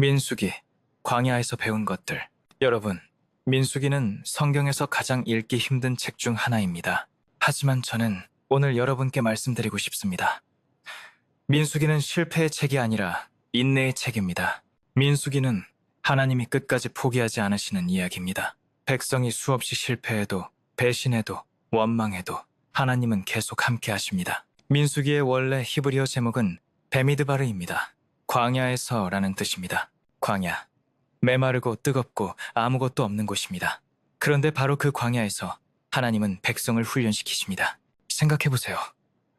민수기, 광야에서 배운 것들. 여러분, 민수기는 성경에서 가장 읽기 힘든 책 중 하나입니다. 하지만 저는 오늘 여러분께 말씀드리고 싶습니다. 민수기는 실패의 책이 아니라 인내의 책입니다. 민수기는 하나님이 끝까지 포기하지 않으시는 이야기입니다. 백성이 수없이 실패해도, 배신해도, 원망해도 하나님은 계속 함께 하십니다. 민수기의 원래 히브리어 제목은 베미드바르입니다. 광야에서라는 뜻입니다. 광야, 메마르고 뜨겁고 아무것도 없는 곳입니다. 그런데 바로 그 광야에서 하나님은 백성을 훈련시키십니다. 생각해보세요.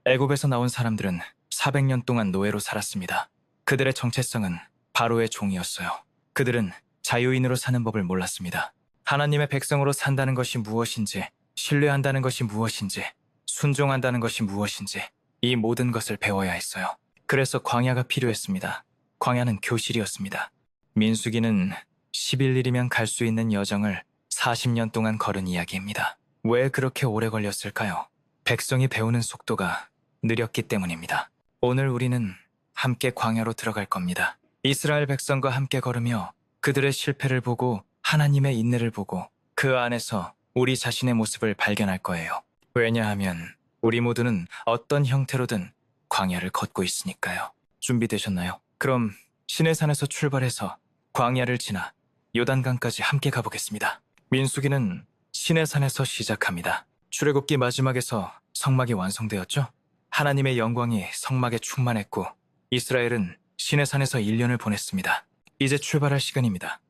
애굽에서 나온 사람들은 400년 동안 노예로 살았습니다. 그들의 정체성은 바로의 종이었어요. 그들은 자유인으로 사는 법을 몰랐습니다. 하나님의 백성으로 산다는 것이 무엇인지, 신뢰한다는 것이 무엇인지, 순종한다는 것이 무엇인지 이 모든 것을 배워야 했어요. 그래서 광야가 필요했습니다. 광야는 교실이었습니다. 민수기는 10일이면 갈 수 있는 여정을 40년 동안 걸은 이야기입니다. 왜 그렇게 오래 걸렸을까요? 백성이 배우는 속도가 느렸기 때문입니다. 오늘 우리는 함께 광야로 들어갈 겁니다. 이스라엘 백성과 함께 걸으며 그들의 실패를 보고 하나님의 인내를 보고 그 안에서 우리 자신의 모습을 발견할 거예요. 왜냐하면 우리 모두는 어떤 형태로든 광야를 걷고 있으니까요. 준비되셨나요? 그럼 시내산에서 출발해서 광야를 지나 요단강까지 함께 가보겠습니다. 민수기는 시내산에서 시작합니다. 출애굽기 마지막에서 성막이 완성되었죠? 하나님의 영광이 성막에 충만했고 이스라엘은 시내산에서 1년을 보냈습니다. 이제 출발할 시간입니다.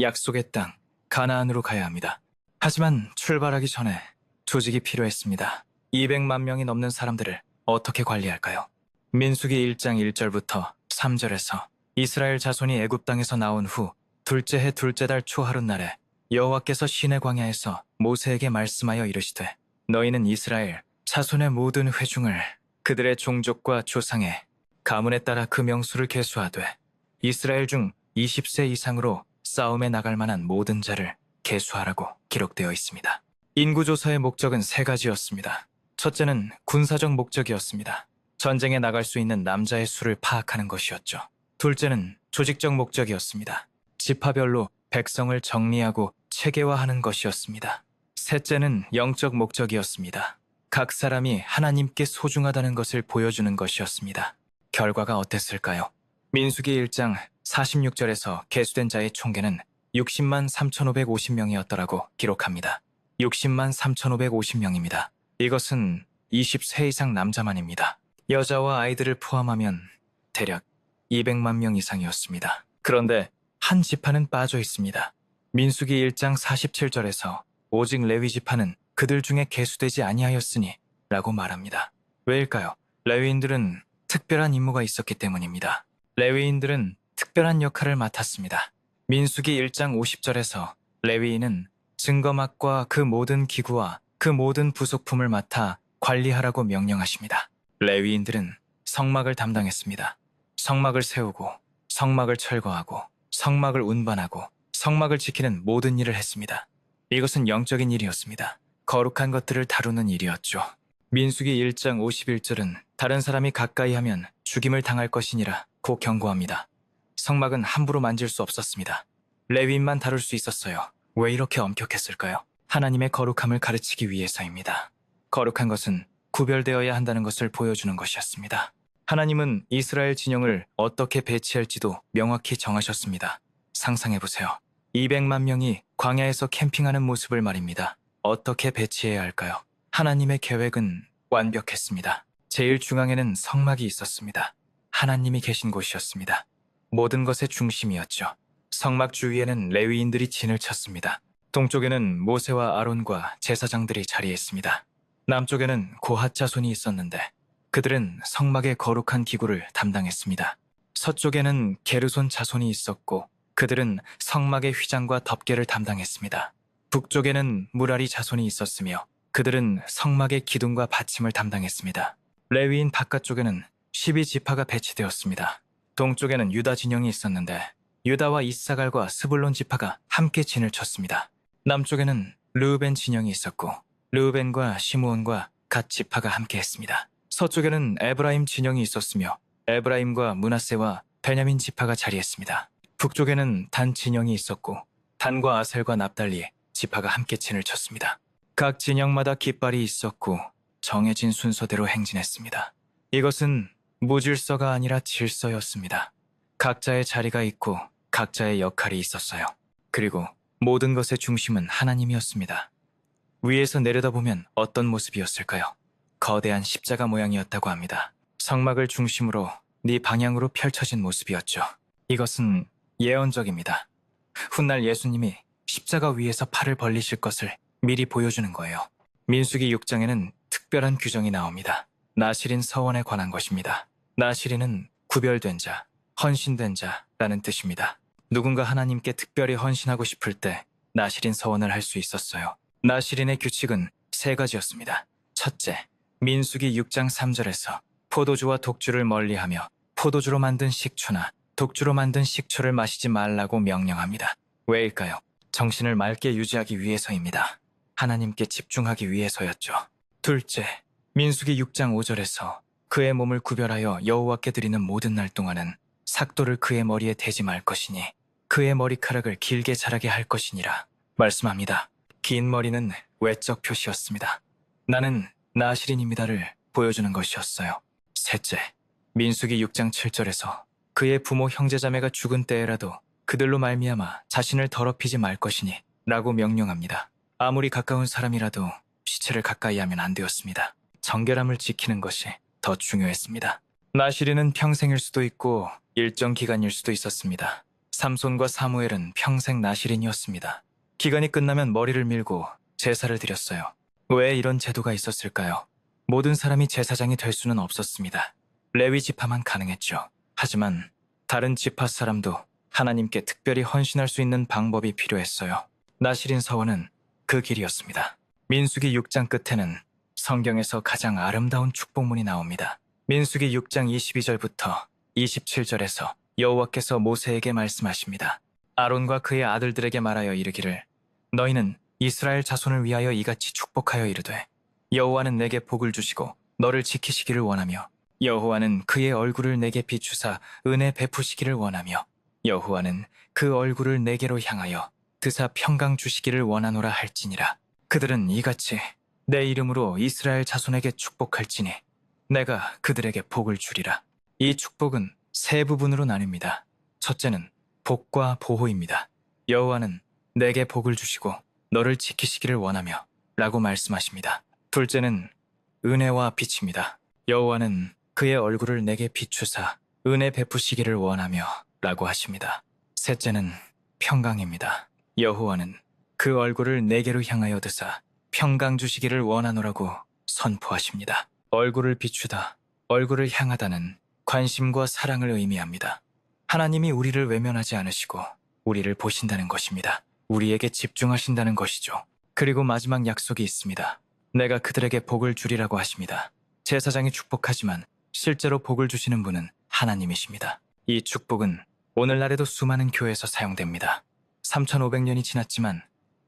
약속의 땅, 가나안으로 가야 합니다. 하지만 출발하기 전에 조직이 필요했습니다. 200만 명이 넘는 사람들을 어떻게 관리할까요? 민수기 1장 1절부터 3절에서 이스라엘 자손이 애굽 땅에서 나온 후 둘째 해 둘째 달 초하룻날에 여호와께서 시내 광야에서 모세에게 말씀하여 이르시되 너희는 이스라엘 자손의 모든 회중을 그들의 종족과 조상의 가문에 따라 그 명수를 계수하되 이스라엘 중 20세 이상으로 싸움에 나갈 만한 모든 자를 계수하라고 기록되어 있습니다. 인구조사의 목적은 세 가지였습니다. 첫째는 군사적 목적이었습니다. 전쟁에 나갈 수 있는 남자의 수를 파악하는 것이었죠. 둘째는 조직적 목적이었습니다. 지파별로 백성을 정리하고 체계화하는 것이었습니다. 셋째는 영적 목적이었습니다. 각 사람이 하나님께 소중하다는 것을 보여주는 것이었습니다. 결과가 어땠을까요? 민수기 1장 46절에서 계수된 자의 총계는 60만 3,550명이었더라고 기록합니다. 60만 3,550명입니다. 이것은 20세 이상 남자만입니다. 여자와 아이들을 포함하면 대략 200만 명 이상이었습니다. 그런데 한 지파는 빠져 있습니다. 민수기 1장 47절에서 오직 레위 지파는 그들 중에 계수되지 아니하였으니 라고 말합니다. 왜일까요? 레위인들은 특별한 임무가 있었기 때문입니다. 레위인들은 특별한 역할을 맡았습니다. 민수기 1장 50절에서 레위인은 증거막과 그 모든 기구와 그 모든 부속품을 맡아 관리하라고 명령하십니다. 레위인들은 성막을 담당했습니다. 성막을 세우고 성막을 철거하고 성막을 운반하고 성막을 지키는 모든 일을 했습니다. 이것은 영적인 일이었습니다. 거룩한 것들을 다루는 일이었죠. 민수기 1장 51절은 다른 사람이 가까이 하면 죽임을 당할 것이니라 고 경고합니다. 성막은 함부로 만질 수 없었습니다. 레위인만 다룰 수 있었어요. 왜 이렇게 엄격했을까요? 하나님의 거룩함을 가르치기 위해서입니다. 거룩한 것은 구별되어야 한다는 것을 보여주는 것이었습니다. 하나님은 이스라엘 진영을 어떻게 배치할지도 명확히 정하셨습니다. 상상해보세요. 200만 명이 광야에서 캠핑하는 모습을 말입니다. 어떻게 배치해야 할까요? 하나님의 계획은 완벽했습니다. 제일 중앙에는 성막이 있었습니다. 하나님이 계신 곳이었습니다. 모든 것의 중심이었죠. 성막 주위에는 레위인들이 진을 쳤습니다. 동쪽에는 모세와 아론과 제사장들이 자리했습니다. 남쪽에는 고핫 자손이 있었는데 그들은 성막의 거룩한 기구를 담당했습니다. 서쪽에는 게르손 자손이 있었고 그들은 성막의 휘장과 덮개를 담당했습니다. 북쪽에는 무라리 자손이 있었으며 그들은 성막의 기둥과 받침을 담당했습니다. 레위인 바깥쪽에는 12지파가 배치되었습니다. 동쪽에는 유다 진영이 있었는데 유다와 이사갈과 스불론 지파가 함께 진을 쳤습니다. 남쪽에는 르우벤 진영이 있었고 르우벤과 시므온과 갓 지파가 함께 했습니다. 서쪽에는 에브라임 진영이 있었으며 에브라임과 므낫세와 베냐민 지파가 자리했습니다. 북쪽에는 단 진영이 있었고 단과 아셀과 납달리 지파가 함께 진을 쳤습니다. 각 진영마다 깃발이 있었고 정해진 순서대로 행진했습니다. 이것은 무질서가 아니라 질서였습니다. 각자의 자리가 있고 각자의 역할이 있었어요. 그리고 모든 것의 중심은 하나님이었습니다. 위에서 내려다보면 어떤 모습이었을까요? 거대한 십자가 모양이었다고 합니다. 성막을 중심으로 네 방향으로 펼쳐진 모습이었죠. 이것은 예언적입니다. 훗날 예수님이 십자가 위에서 팔을 벌리실 것을 미리 보여주는 거예요. 민수기 6장에는 특별한 규정이 나옵니다. 나실인 서원에 관한 것입니다. 나실인은 구별된 자, 헌신된 자라는 뜻입니다. 누군가 하나님께 특별히 헌신하고 싶을 때 나실인 서원을 할 수 있었어요. 나실인의 규칙은 세 가지였습니다. 첫째, 민수기 6장 3절에서 포도주와 독주를 멀리하며 포도주로 만든 식초나 독주로 만든 식초를 마시지 말라고 명령합니다. 왜일까요? 정신을 맑게 유지하기 위해서입니다. 하나님께 집중하기 위해서였죠. 둘째, 민수기 6장 5절에서 그의 몸을 구별하여 여호와께 드리는 모든 날 동안은 삭도를 그의 머리에 대지 말 것이니 그의 머리카락을 길게 자라게 할 것이니라 말씀합니다. 긴 머리는 외적 표시였습니다. 나는 나실인입니다를 보여주는 것이었어요. 셋째, 민수기 6장 7절에서 그의 부모 형제자매가 죽은 때에라도 그들로 말미암아 자신을 더럽히지 말 것이니 라고 명령합니다. 아무리 가까운 사람이라도 시체를 가까이 하면 안 되었습니다. 정결함을 지키는 것이 더 중요했습니다. 나실인은 평생일 수도 있고 일정 기간일 수도 있었습니다. 삼손과 사무엘은 평생 나실인이었습니다. 기간이 끝나면 머리를 밀고 제사를 드렸어요. 왜 이런 제도가 있었을까요? 모든 사람이 제사장이 될 수는 없었습니다. 레위 지파만 가능했죠. 하지만 다른 지파 사람도 하나님께 특별히 헌신할 수 있는 방법이 필요했어요. 나실인 서원은 그 길이었습니다. 민수기 6장 끝에는 성경에서 가장 아름다운 축복문이 나옵니다. 민수기 6장 22절부터 27절에서 여호와께서 모세에게 말씀하십니다. 아론과 그의 아들들에게 말하여 이르기를 너희는 이스라엘 자손을 위하여 이같이 축복하여 이르되 여호와는 내게 복을 주시고 너를 지키시기를 원하며 여호와는 그의 얼굴을 내게 비추사 은혜 베푸시기를 원하며 여호와는 그 얼굴을 내게로 향하여 드사 평강 주시기를 원하노라 할지니라. 그들은 이같이 내 이름으로 이스라엘 자손에게 축복할지니 내가 그들에게 복을 주리라. 이 축복은 세 부분으로 나뉩니다. 첫째는 복과 보호입니다. 여호와는 내게 복을 주시고 너를 지키시기를 원하며 라고 말씀하십니다. 둘째는 은혜와 빛입니다. 여호와는 그의 얼굴을 내게 비추사 은혜 베푸시기를 원하며 라고 하십니다. 셋째는 평강입니다. 여호와는 그 얼굴을 내게로 향하여 드사 평강 주시기를 원하노라고 선포하십니다. 얼굴을 비추다, 얼굴을 향하다는 관심과 사랑을 의미합니다. 하나님이 우리를 외면하지 않으시고 우리를 보신다는 것입니다. 우리에게 집중하신다는 것이죠. 그리고 마지막 약속이 있습니다. 내가 그들에게 복을 주리라고 하십니다. 제사장이 축복하지만 실제로 복을 주시는 분은 하나님이십니다. 이 축복은 오늘날에도 수많은 교회에서 사용됩니다. 3500년이 지났지만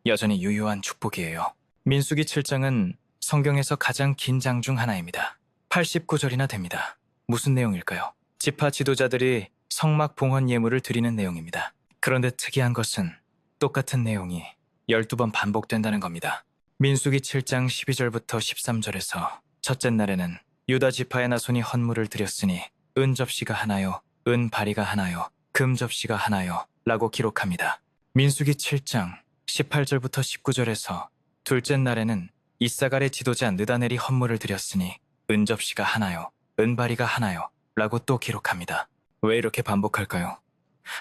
여전히 유효한 축복이에요. 민수기 7장은 성경에서 가장 긴 장 중 하나입니다. 89절이나 됩니다. 무슨 내용일까요? 지파 지도자들이 성막 봉헌 예물을 드리는 내용입니다. 그런데 특이한 것은 똑같은 내용이 12번 반복된다는 겁니다. 민수기 7장 12절부터 13절에서 첫째 날에는 유다 지파의 나손이 헌물을 드렸으니 은 접시가 하나요, 은 바리가 하나요, 금 접시가 하나요 라고 기록합니다. 민수기 7장 18절부터 19절에서 둘째 날에는 이사갈의 지도자 느다넬이 헌물을 드렸으니 은 접시가 하나요, 은 바리가 하나요 라고 또 기록합니다. 왜 이렇게 반복할까요?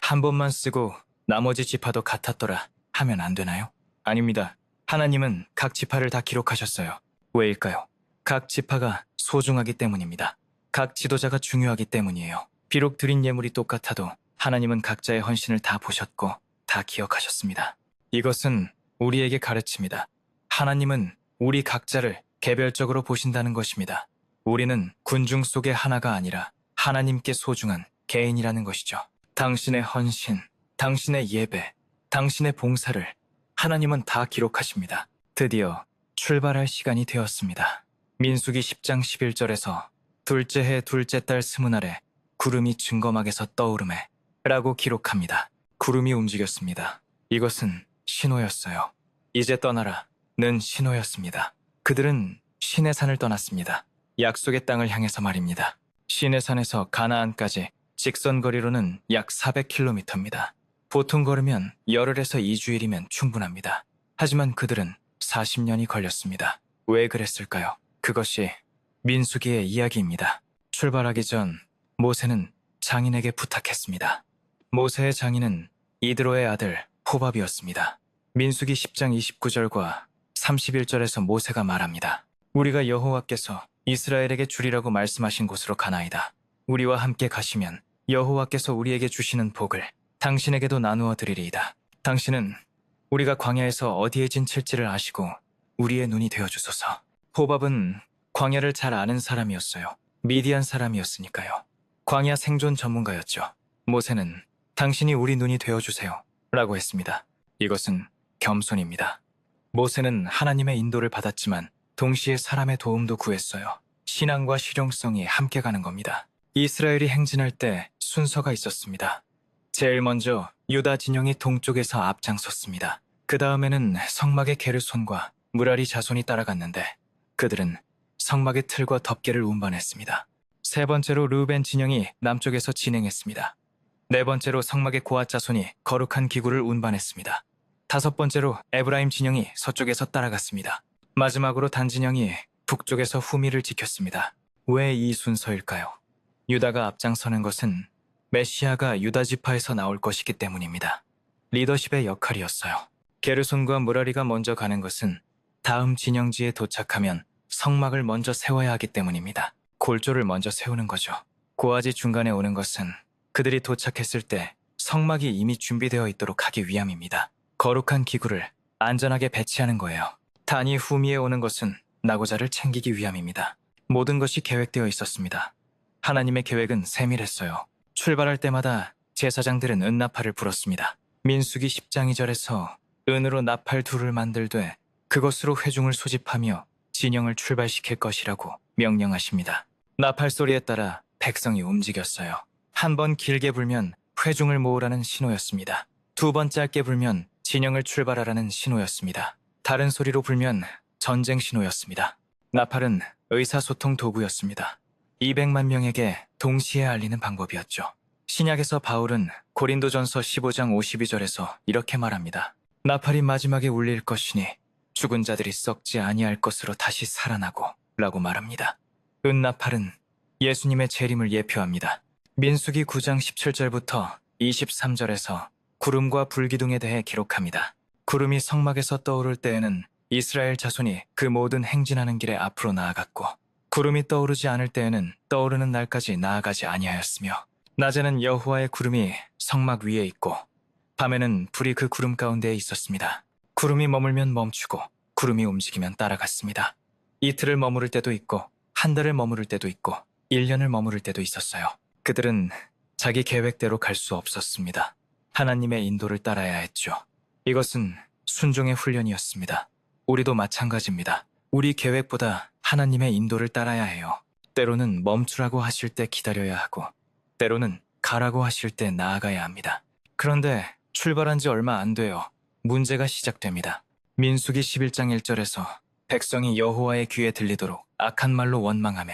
한 번만 쓰고 나머지 지파도 같았더라 하면 안 되나요? 아닙니다. 하나님은 각 지파를 다 기록하셨어요. 왜일까요? 각 지파가 소중하기 때문입니다. 각 지도자가 중요하기 때문이에요. 비록 드린 예물이 똑같아도 하나님은 각자의 헌신을 다 보셨고 다 기억하셨습니다. 이것은 우리에게 가르칩니다. 하나님은 우리 각자를 개별적으로 보신다는 것입니다. 우리는 군중 속의 하나가 아니라 하나님께 소중한 개인이라는 것이죠. 당신의 헌신, 당신의 예배, 당신의 봉사를 하나님은 다 기록하십니다. 드디어 출발할 시간이 되었습니다. 민수기 10장 11절에서 둘째 해 둘째 달 스무날에 구름이 증거막에서 떠오르매 라고 기록합니다. 구름이 움직였습니다. 이것은 신호였어요. 이제 떠나라는 신호였습니다. 그들은 시내산을 떠났습니다. 약속의 땅을 향해서 말입니다. 시내산에서 가나안까지 직선거리로는 약 400km입니다. 보통 걸으면 열흘에서 2주일이면 충분합니다. 하지만 그들은 40년이 걸렸습니다. 왜 그랬을까요? 그것이 민수기의 이야기입니다. 출발하기 전 모세는 장인에게 부탁했습니다. 모세의 장인은 이드로의 아들 호밥이었습니다. 민수기 10장 29절과 31절에서 모세가 말합니다. 우리가 여호와께서 이스라엘에게 주리라고 말씀하신 곳으로 가나이다. 우리와 함께 가시면 여호와께서 우리에게 주시는 복을 당신에게도 나누어 드리리이다. 당신은 우리가 광야에서 어디에 진칠지를 아시고 우리의 눈이 되어주소서. 호밥은 광야를 잘 아는 사람이었어요. 미디안 사람이었으니까요. 광야 생존 전문가였죠. 모세는 당신이 우리 눈이 되어주세요 라고 했습니다. 이것은 겸손입니다. 모세는 하나님의 인도를 받았지만 동시에 사람의 도움도 구했어요. 신앙과 실용성이 함께 가는 겁니다. 이스라엘이 행진할 때 순서가 있었습니다. 제일 먼저 유다 진영이 동쪽에서 앞장섰습니다. 그 다음에는 성막의 게르손과 무라리 자손이 따라갔는데 그들은 성막의 틀과 덮개를 운반했습니다. 세 번째로 르우벤 진영이 남쪽에서 진행했습니다. 네 번째로 성막의 고앗 자손이 거룩한 기구를 운반했습니다. 다섯 번째로 에브라임 진영이 서쪽에서 따라갔습니다. 마지막으로 단 진영이 북쪽에서 후미를 지켰습니다. 왜 이 순서일까요? 유다가 앞장서는 것은 메시아가 유다 지파에서 나올 것이기 때문입니다. 리더십의 역할이었어요. 게르손과 무라리가 먼저 가는 것은 다음 진영지에 도착하면 성막을 먼저 세워야 하기 때문입니다. 골조를 먼저 세우는 거죠. 고아지 중간에 오는 것은 그들이 도착했을 때 성막이 이미 준비되어 있도록 하기 위함입니다. 거룩한 기구를 안전하게 배치하는 거예요. 단이 후미에 오는 것은 나고자를 챙기기 위함입니다. 모든 것이 계획되어 있었습니다. 하나님의 계획은 세밀했어요. 출발할 때마다 제사장들은 은나팔을 불었습니다. 민수기 10장 2절에서 은으로 나팔 둘을 만들되 그것으로 회중을 소집하며 진영을 출발시킬 것이라고 명령하십니다. 나팔 소리에 따라 백성이 움직였어요. 한 번 길게 불면 회중을 모으라는 신호였습니다. 두 번 짧게 불면 진영을 출발하라는 신호였습니다. 다른 소리로 불면 전쟁 신호였습니다. 나팔은 의사소통 도구였습니다. 200만 명에게 동시에 알리는 방법이었죠. 신약에서 바울은 고린도전서 15장 52절에서 이렇게 말합니다. 나팔이 마지막에 울릴 것이니 죽은 자들이 썩지 아니할 것으로 다시 살아나고 라고 말합니다. 은나팔은 예수님의 재림을 예표합니다. 민수기 9장 17절부터 23절에서 구름과 불기둥에 대해 기록합니다. 구름이 성막에서 떠오를 때에는 이스라엘 자손이 그 모든 행진하는 길에 앞으로 나아갔고 구름이 떠오르지 않을 때에는 떠오르는 날까지 나아가지 아니하였으며 낮에는 여호와의 구름이 성막 위에 있고 밤에는 불이 그 구름 가운데에 있었습니다. 구름이 머물면 멈추고 구름이 움직이면 따라갔습니다. 이틀을 머무를 때도 있고 한 달을 머무를 때도 있고 1년을 머무를 때도 있었어요. 그들은 자기 계획대로 갈 수 없었습니다. 하나님의 인도를 따라야 했죠. 이것은 순종의 훈련이었습니다. 우리도 마찬가지입니다. 우리 계획보다 하나님의 인도를 따라야 해요. 때로는 멈추라고 하실 때 기다려야 하고 때로는 가라고 하실 때 나아가야 합니다. 그런데 출발한 지 얼마 안 돼요. 문제가 시작됩니다. 민수기 11장 1절에서 백성이 여호와의 귀에 들리도록 악한 말로 원망하며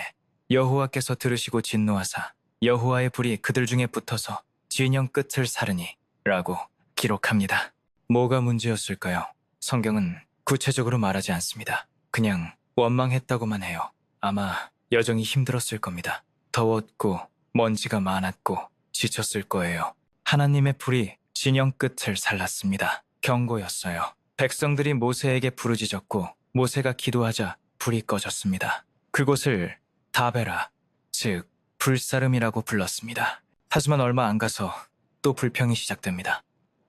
여호와께서 들으시고 진노하사 여호와의 불이 그들 중에 붙어서 진영 끝을 사르니 라고 기록합니다. 뭐가 문제였을까요? 성경은 구체적으로 말하지 않습니다. 그냥 원망했다고만 해요. 아마 여정이 힘들었을 겁니다. 더웠고 먼지가 많았고 지쳤을 거예요. 하나님의 불이 진영 끝을 살랐습니다. 경고였어요. 백성들이 모세에게 부르짖었고 모세가 기도하자 불이 꺼졌습니다. 그곳을 다베라, 즉 불사름이라고 불렀습니다. 하지만 얼마 안 가서 또 불평이 시작됩니다.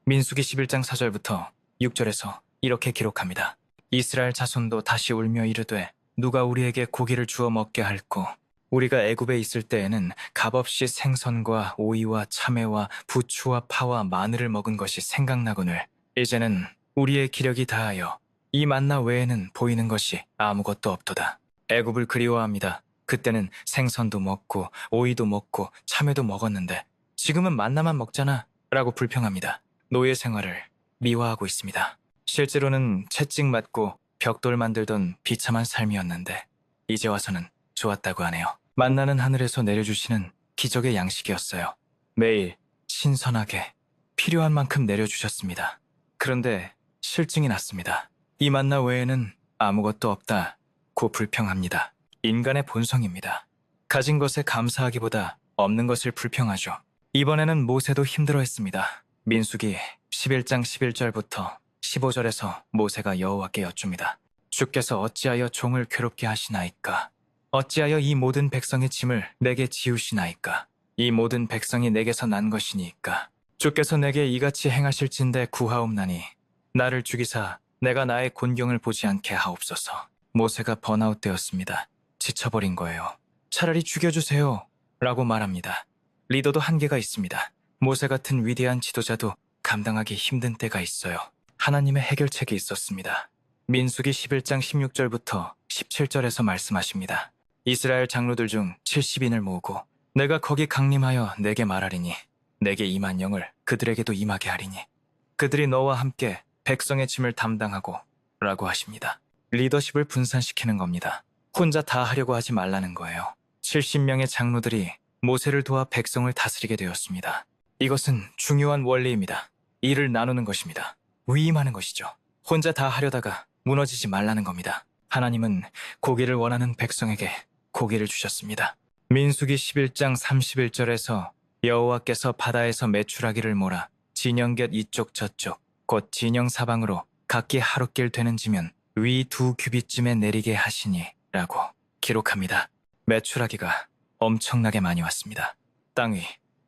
민수기 11장 4절부터 6절에서 이렇게 기록합니다. 이스라엘 자손도 다시 울며 이르되 누가 우리에게 고기를 주어 먹게 할꼬. 우리가 애굽에 있을 때에는 값없이 생선과 오이와 참외와 부추와 파와 마늘을 먹은 것이 생각나거늘 이제는 우리의 기력이 다하여 이 만나 외에는 보이는 것이 아무것도 없도다. 애굽을 그리워합니다. 그때는 생선도 먹고 오이도 먹고 참외도 먹었는데 지금은 만나만 먹잖아 라고 불평합니다. 노예 생활을 미화하고 있습니다. 실제로는 채찍 맞고 벽돌 만들던 비참한 삶이었는데 이제 와서는 좋았다고 하네요. 만나는 하늘에서 내려주시는 기적의 양식이었어요. 매일 신선하게 필요한 만큼 내려주셨습니다. 그런데 실증이 났습니다. 이 만나 외에는 아무것도 없다고 불평합니다. 인간의 본성입니다. 가진 것에 감사하기보다 없는 것을 불평하죠. 이번에는 모세도 힘들어했습니다. 민수기 11장 11절부터 15절에서 모세가 여호와께 여쭙니다. 주께서 어찌하여 종을 괴롭게 하시나이까? 어찌하여 이 모든 백성의 짐을 내게 지우시나이까? 이 모든 백성이 내게서 난 것이니까. 주께서 내게 이같이 행하실진대 구하옵나니 나를 죽이사 내가 나의 곤경을 보지 않게 하옵소서. 모세가 번아웃되었습니다. 지쳐버린 거예요. 차라리 죽여주세요 라고 말합니다. 리더도 한계가 있습니다. 모세 같은 위대한 지도자도 감당하기 힘든 때가 있어요. 하나님의 해결책이 있었습니다. 민수기 11장 16절부터 17절에서 말씀하십니다. 이스라엘 장로들 중 70인을 모으고 내가 거기 강림하여 내게 말하리니 내게 임한 영을 그들에게도 임하게 하리니 그들이 너와 함께 백성의 짐을 담당하고 라고 하십니다. 리더십을 분산시키는 겁니다. 혼자 다 하려고 하지 말라는 거예요. 70명의 장로들이 모세를 도와 백성을 다스리게 되었습니다. 이것은 중요한 원리입니다. 일을 나누는 것입니다. 위임하는 것이죠. 혼자 다 하려다가 무너지지 말라는 겁니다. 하나님은 고기를 원하는 백성에게 고기를 주셨습니다. 민수기 11장 31절에서 여호와께서 바다에서 메추라기를 몰아 진영 곁 이쪽 저쪽 곧 진영 사방으로 각기 하루길 되는 지면 위 2규빗쯤에 내리게 하시니 라고 기록합니다. 메추라기가 엄청나게 많이 왔습니다. 땅 위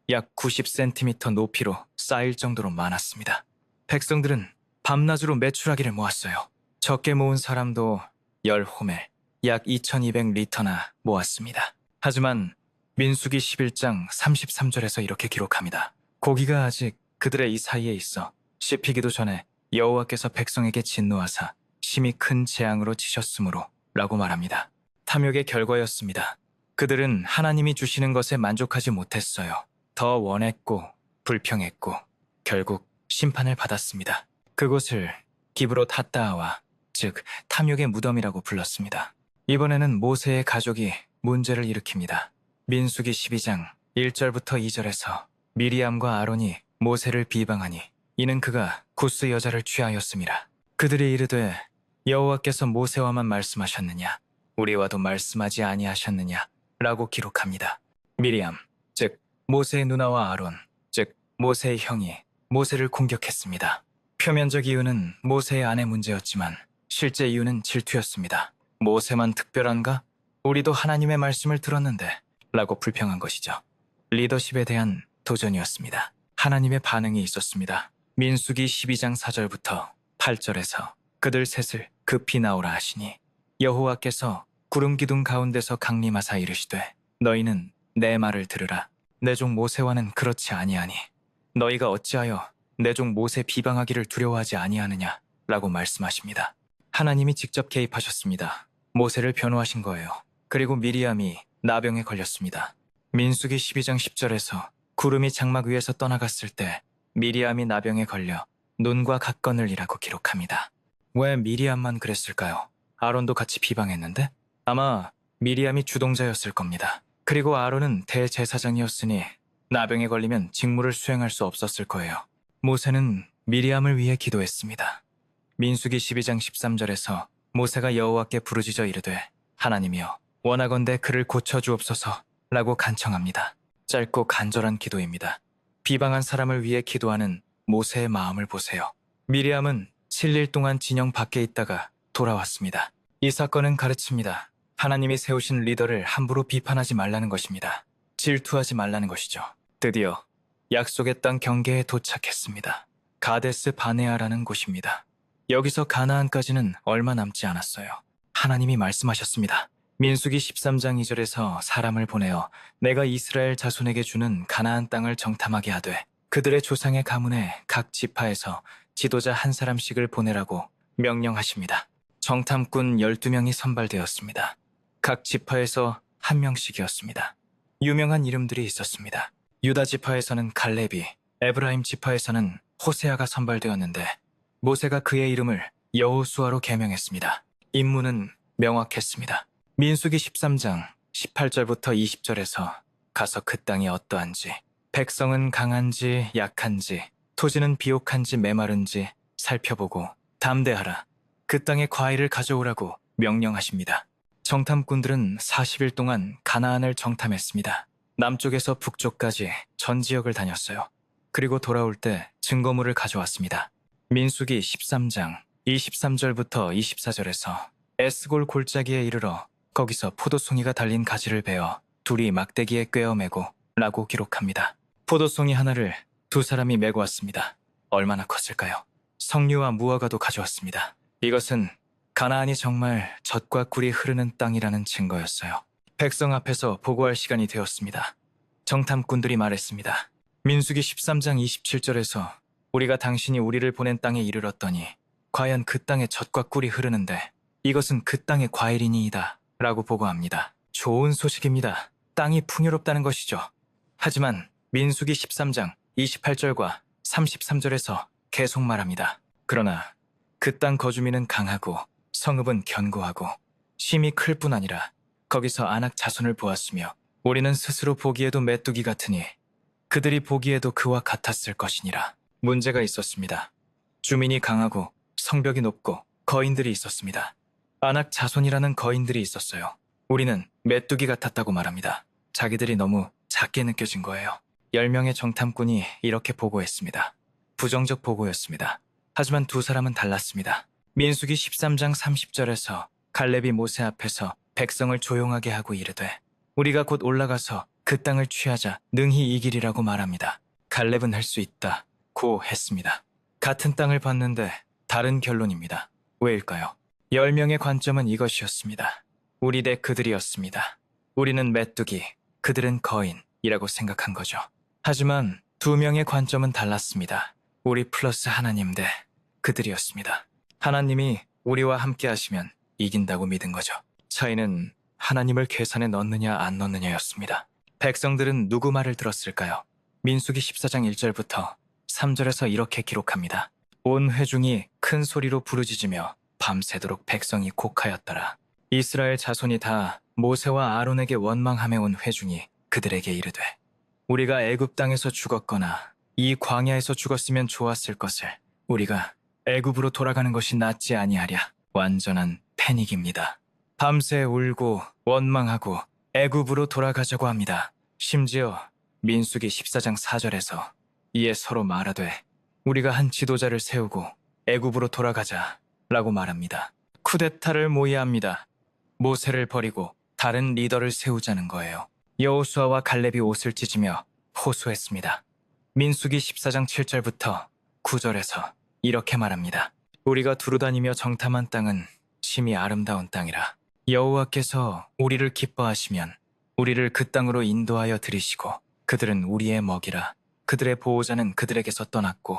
약 90cm 높이로 쌓일 정도로 많았습니다. 백성들은 밤낮으로 메추라기를 모았어요. 적게 모은 사람도 10호멜, 약 2200리터나 모았습니다. 하지만 민수기 11장 33절에서 이렇게 기록합니다. 고기가 아직 그들의 이 사이에 있어 씹히기도 전에 여호와께서 백성에게 진노하사 심히 큰 재앙으로 치셨으므로 라고 말합니다. 탐욕의 결과였습니다. 그들은 하나님이 주시는 것에 만족하지 못했어요. 더 원했고 불평했고 결국 심판을 받았습니다. 그곳을 기브롯 핫다아와 즉 탐욕의 무덤이라고 불렀습니다. 이번에는 모세의 가족이 문제를 일으킵니다. 민수기 12장 1절부터 2절에서 미리암과 아론이 모세를 비방하니 이는 그가 구스 여자를 취하였음이라. 그들이 이르되 여호와께서 모세와만 말씀하셨느냐 우리와도 말씀하지 아니하셨느냐 라고 기록합니다. 미리암 즉 모세의 누나와 아론 즉 모세의 형이 모세를 공격했습니다. 표면적 이유는 모세의 아내 문제였지만 실제 이유는 질투였습니다. 모세만 특별한가? 우리도 하나님의 말씀을 들었는데 라고 불평한 것이죠. 리더십에 대한 도전이었습니다. 하나님의 반응이 있었습니다. 민수기 12장 4절부터 8절에서 그들 셋을 급히 나오라 하시니 여호와께서 구름 기둥 가운데서 강림하사 이르시되 너희는 내 말을 들으라. 내 종 모세와는 그렇지 아니하니 너희가 어찌하여 내 종 모세 비방하기를 두려워하지 아니하느냐 라고 말씀하십니다. 하나님이 직접 개입하셨습니다. 모세를 변호하신 거예요. 그리고 미리암이 나병에 걸렸습니다. 민수기 12장 10절에서 구름이 장막 위에서 떠나갔을 때 미리암이 나병에 걸려 눈과 각건을이라고 기록합니다. 왜 미리암만 그랬을까요? 아론도 같이 비방했는데? 아마 미리암이 주동자였을 겁니다. 그리고 아론은 대제사장이었으니 나병에 걸리면 직무를 수행할 수 없었을 거예요. 모세는 미리암을 위해 기도했습니다. 민수기 12장 13절에서 모세가 여호와께 부르짖어 이르되 하나님이여 원하건대 그를 고쳐주옵소서 라고 간청합니다. 짧고 간절한 기도입니다. 비방한 사람을 위해 기도하는 모세의 마음을 보세요. 미리암은 7일 동안 진영 밖에 있다가 돌아왔습니다. 이 사건은 가르칩니다. 하나님이 세우신 리더를 함부로 비판하지 말라는 것입니다. 질투하지 말라는 것이죠. 드디어 약속의 땅 경계에 도착했습니다. 가데스 바네아라는 곳입니다. 여기서 가나안까지는 얼마 남지 않았어요. 하나님이 말씀하셨습니다. 민수기 13장 2절에서 사람을 보내어 내가 이스라엘 자손에게 주는 가나안 땅을 정탐하게 하되 그들의 조상의 가문에 각 지파에서 지도자 한 사람씩을 보내라고 명령하십니다. 정탐꾼 12명이 선발되었습니다. 각 지파에서 한 명씩이었습니다. 유명한 이름들이 있었습니다. 유다 지파에서는 갈렙이, 에브라임 지파에서는 호세아가 선발되었는데 모세가 그의 이름을 여호수아로 개명했습니다. 임무는 명확했습니다. 민수기 13장 18절부터 20절에서 가서 그 땅이 어떠한지, 백성은 강한지 약한지, 토지는 비옥한지 메마른지 살펴보고 담대하라. 그 땅의 과일을 가져오라고 명령하십니다. 정탐꾼들은 40일 동안 가나안을 정탐했습니다. 남쪽에서 북쪽까지 전 지역을 다녔어요. 그리고 돌아올 때 증거물을 가져왔습니다. 민수기 13장 23절부터 24절에서 에스골 골짜기에 이르러 거기서 포도송이가 달린 가지를 베어 둘이 막대기에 꿰어매고 라고 기록합니다. 포도송이 하나를 두 사람이 메고 왔습니다. 얼마나 컸을까요? 석류와 무화과도 가져왔습니다. 이것은 가나안이 정말 젖과 꿀이 흐르는 땅이라는 증거였어요. 백성 앞에서 보고할 시간이 되었습니다. 정탐꾼들이 말했습니다. 민수기 13장 27절에서 우리가 당신이 우리를 보낸 땅에 이르렀더니 과연 그 땅에 젖과 꿀이 흐르는데 이것은 그 땅의 과일이니이다 라고 보고합니다. 좋은 소식입니다. 땅이 풍요롭다는 것이죠. 하지만 민수기 13장 28절과 33절에서 계속 말합니다. 그러나 그 땅 거주민은 강하고 성읍은 견고하고 심이 클 뿐 아니라 거기서 안악 자손을 보았으며 우리는 스스로 보기에도 메뚜기 같으니 그들이 보기에도 그와 같았을 것이니라. 문제가 있었습니다. 주민이 강하고 성벽이 높고 거인들이 있었습니다. 안악 자손이라는 거인들이 있었어요. 우리는 메뚜기 같았다고 말합니다. 자기들이 너무 작게 느껴진 거예요. 10명의 정탐꾼이 이렇게 보고했습니다. 부정적 보고였습니다. 하지만 두 사람은 달랐습니다. 민수기 13장 30절에서 갈렙이 모세 앞에서 백성을 조용하게 하고 이르되 우리가 곧 올라가서 그 땅을 취하자 능히 이기리라고 말합니다. 갈렙은 할 수 있다 고 했습니다. 같은 땅을 봤는데 다른 결론입니다. 왜일까요? 10명의 관점은 이것이었습니다. 우리 대 그들이었습니다. 우리는 메뚜기, 그들은 거인이라고 생각한 거죠. 하지만 2명의 관점은 달랐습니다. 우리 플러스 하나님 대 그들이었습니다. 하나님이 우리와 함께 하시면 이긴다고 믿은 거죠. 차이는 하나님을 계산에 넣느냐 안 넣느냐였습니다. 백성들은 누구 말을 들었을까요? 민수기 14장 1절부터 3절에서 이렇게 기록합니다. 온 회중이 큰 소리로 부르짖으며 밤새도록 백성이 곡하였더라. 이스라엘 자손이 다 모세와 아론에게 원망하며 온 회중이 그들에게 이르되 우리가 애굽 땅에서 죽었거나 이 광야에서 죽었으면 좋았을 것을 우리가 애굽으로 돌아가는 것이 낫지 아니하랴. 완전한 패닉입니다. 밤새 울고 원망하고 애굽으로 돌아가자고 합니다. 심지어 민수기 14장 4절에서 이에 서로 말하되 우리가 한 지도자를 세우고 애굽으로 돌아가자 라고 말합니다. 쿠데타를 모의합니다. 모세를 버리고 다른 리더를 세우자는 거예요. 여호수아와 갈렙이 옷을 찢으며 호소했습니다. 민수기 14장 7절부터 9절에서 이렇게 말합니다. 우리가 두루다니며 정탐한 땅은 심히 아름다운 땅이라. 여호와께서 우리를 기뻐하시면 우리를 그 땅으로 인도하여 들이시고 그들은 우리의 먹이라. 그들의 보호자는 그들에게서 떠났고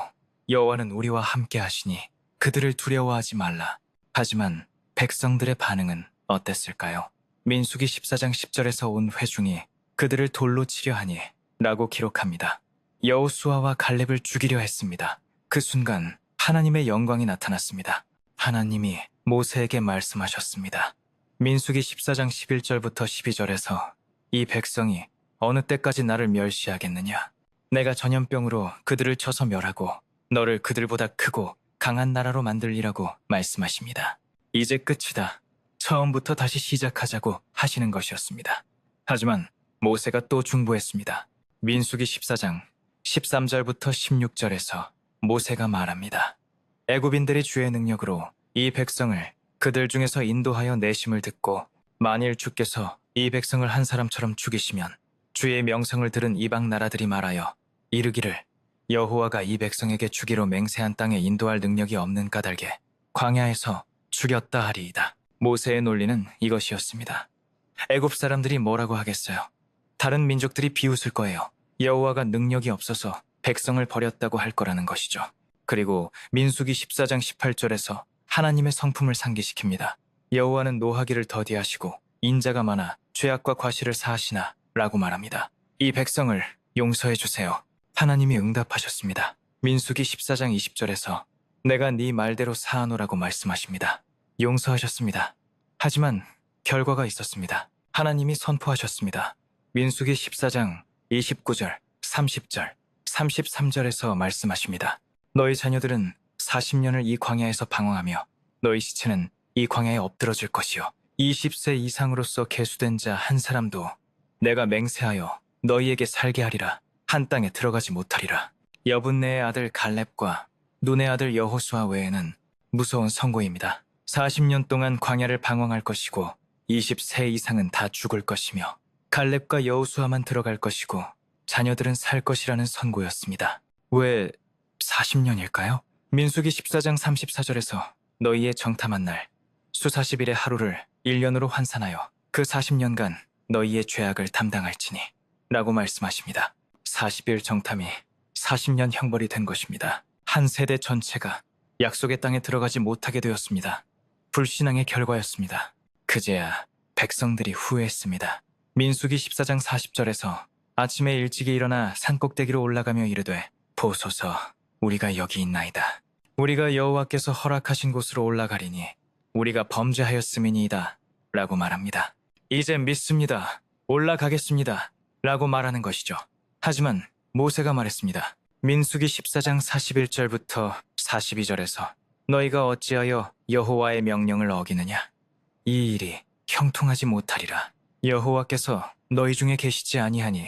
여호와는 우리와 함께 하시니 그들을 두려워하지 말라. 하지만 백성들의 반응은 어땠을까요? 민수기 14장 10절에서 온 회중이 그들을 돌로 치려 하니 라고 기록합니다. 여호수아와 갈렙을 죽이려 했습니다. 그 순간 하나님의 영광이 나타났습니다. 하나님이 모세에게 말씀하셨습니다. 민수기 14장 11절부터 12절에서 이 백성이 어느 때까지 나를 멸시하겠느냐? 내가 전염병으로 그들을 쳐서 멸하고 너를 그들보다 크고 강한 나라로 만들리라고 말씀하십니다. 이제 끝이다. 처음부터 다시 시작하자고 하시는 것이었습니다. 하지만 모세가 또 중보했습니다. 민수기 14장 13절부터 16절에서 모세가 말합니다. 애굽인들이 주의 능력으로 이 백성을 그들 중에서 인도하여 내심을 듣고 만일 주께서 이 백성을 한 사람처럼 죽이시면 주의 명성을 들은 이방 나라들이 말하여 이르기를 여호와가 이 백성에게 주기로 맹세한 땅에 인도할 능력이 없는 까닭에 광야에서 죽였다 하리이다. 모세의 논리는 이것이었습니다. 애굽 사람들이 뭐라고 하겠어요? 다른 민족들이 비웃을 거예요. 여호와가 능력이 없어서 백성을 버렸다고 할 거라는 것이죠. 그리고 민수기 14장 18절에서 하나님의 성품을 상기시킵니다. 여호와는 노하기를 더디하시고 인자가 많아 죄악과 과실을 사하시나 라고 말합니다. 이 백성을 용서해 주세요. 하나님이 응답하셨습니다. 민수기 14장 20절에서 내가 네 말대로 사하노라고 말씀하십니다. 용서하셨습니다. 하지만 결과가 있었습니다. 하나님이 선포하셨습니다. 민수기 14장 29절, 30절, 33절에서 말씀하십니다. 너희 자녀들은 40년을 이 광야에서 방황하며 너희 시체는 이 광야에 엎드러질 것이요 20세 이상으로서 계수된 자 한 사람도 내가 맹세하여 너희에게 살게 하리라. 한 땅에 들어가지 못하리라. 여분네의 아들 갈렙과 눈의 아들 여호수아 외에는 무서운 선고입니다. 40년 동안 광야를 방황할 것이고 20세 이상은 다 죽을 것이며 갈렙과 여호수아만 들어갈 것이고 자녀들은 살 것이라는 선고였습니다. 왜 40년일까요? 민수기 14장 34절에서 너희의 정탐한 날 수사십일의 하루를 1년으로 환산하여 그 40년간 너희의 죄악을 담당할지니 라고 말씀하십니다. 40일 정탐이 40년 형벌이 된 것입니다. 한 세대 전체가 약속의 땅에 들어가지 못하게 되었습니다. 불신앙의 결과였습니다. 그제야 백성들이 후회했습니다. 민수기 14장 40절에서 아침에 일찍이 일어나 산꼭대기로 올라가며 이르되 보소서 우리가 여기 있나이다. 우리가 여호와께서 허락하신 곳으로 올라가리니 우리가 범죄하였음이니이다 라고 말합니다. 이제 믿습니다. 올라가겠습니다 라고 말하는 것이죠. 하지만 모세가 말했습니다. 민수기 14장 41절부터 42절에서 너희가 어찌하여 여호와의 명령을 어기느냐? 이 일이 형통하지 못하리라. 여호와께서 너희 중에 계시지 아니하니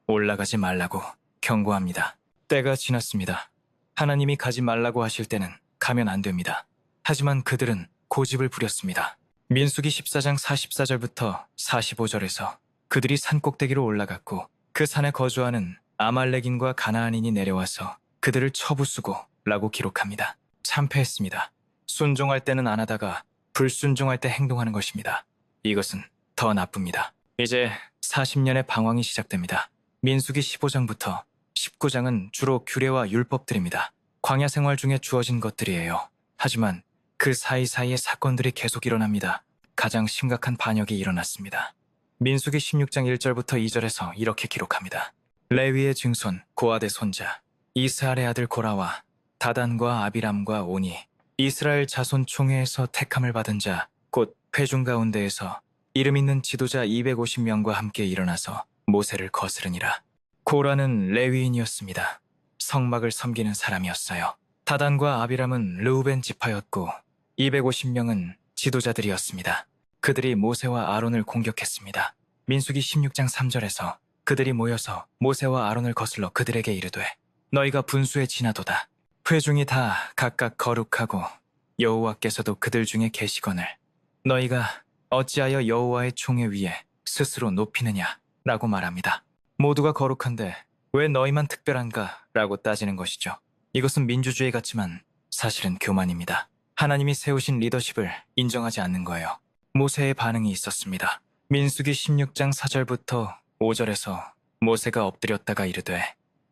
올라가지 말라고 경고합니다. 때가 지났습니다. 하나님이 가지 말라고 하실 때는 가면 안 됩니다. 하지만 그들은 고집을 부렸습니다. 민수기 14장 44절부터 45절에서 그들이 산꼭대기로 올라갔고 그 산에 거주하는 아말렉인과 가나안인이 내려와서 그들을 쳐부수고 라고 기록합니다. 참패했습니다. 순종할 때는 안 하다가 불순종할 때 행동하는 것입니다. 이것은 더 나쁩니다. 이제 40년의 방황이 시작됩니다. 민수기 15장부터 19장은 주로 규례와 율법들입니다. 광야 생활 중에 주어진 것들이에요. 하지만 그 사이사이에 사건들이 계속 일어납니다. 가장 심각한 반역이 일어났습니다. 민수기 16장 1절부터 2절에서 이렇게 기록합니다. 레위의 증손 고아의 손자 이스할의 아들 고라와 다단과 아비람과 오니 이스라엘 자손 총회에서 택함을 받은 자 곧 회중 가운데에서 이름 있는 지도자 250명과 함께 일어나서 모세를 거스르니라. 고라는 레위인이었습니다. 성막을 섬기는 사람이었어요. 다단과 아비람은 르우벤 지파였고 250명은 지도자들이었습니다. 그들이 모세와 아론을 공격했습니다. 민수기 16장 3절에서 그들이 모여서 모세와 아론을 거슬러 그들에게 이르되 너희가 분수에 지나도다. 회중이 다 각각 거룩하고 여호와께서도 그들 중에 계시거늘 너희가 어찌하여 여호와의 총회 위에 스스로 높이느냐 라고 말합니다. 모두가 거룩한데 왜 너희만 특별한가 라고 따지는 것이죠. 이것은 민주주의 같지만 사실은 교만입니다. 하나님이 세우신 리더십을 인정하지 않는 거예요. 모세의 반응이 있었습니다. 민수기 16장 4절부터 5절에서 모세가 엎드렸다가 이르되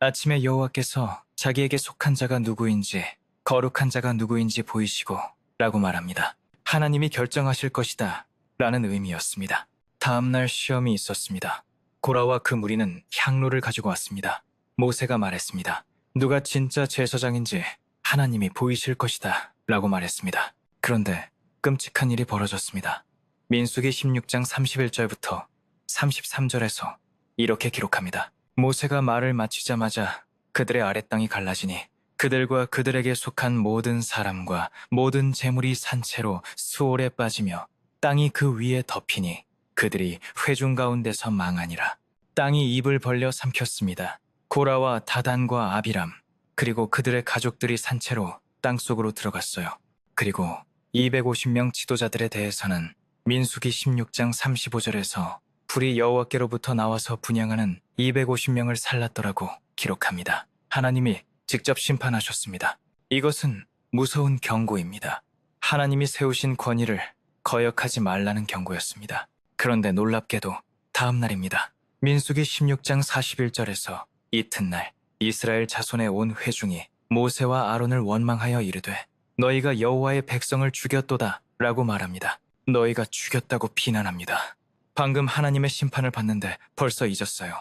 아침에 여호와께서 자기에게 속한 자가 누구인지 거룩한 자가 누구인지 보이시고 라고 말합니다. 하나님이 결정하실 것이다 라는 의미였습니다. 다음날 시험이 있었습니다. 고라와 그 무리는 향로를 가지고 왔습니다. 모세가 말했습니다. 누가 진짜 제사장인지 하나님이 보이실 것이다 라고 말했습니다. 그런데 끔찍한 일이 벌어졌습니다. 민수기 16장 31절부터 33절에서 이렇게 기록합니다. 모세가 말을 마치자마자 그들의 아랫땅이 갈라지니 그들과 그들에게 속한 모든 사람과 모든 재물이 산채로 수올에 빠지며 땅이 그 위에 덮이니 그들이 회중 가운데서 망하니라. 땅이 입을 벌려 삼켰습니다. 고라와 다단과 아비람 그리고 그들의 가족들이 산채로 땅속으로 들어갔어요. 그리고 250명 지도자들에 대해서는 민수기 16장 35절에서 불이 여호와께로부터 나와서 분향하는 250명을 살랐더라고 기록합니다. 하나님이 직접 심판하셨습니다. 이것은 무서운 경고입니다. 하나님이 세우신 권위를 거역하지 말라는 경고였습니다. 그런데 놀랍게도 다음 날입니다. 민수기 16장 41절에서 이튿날 이스라엘 자손의 온 회중이 모세와 아론을 원망하여 이르되 너희가 여호와의 백성을 죽였도다 라고 말합니다. 너희가 죽였다고 비난합니다. 방금 하나님의 심판을 받는데 벌써 잊었어요.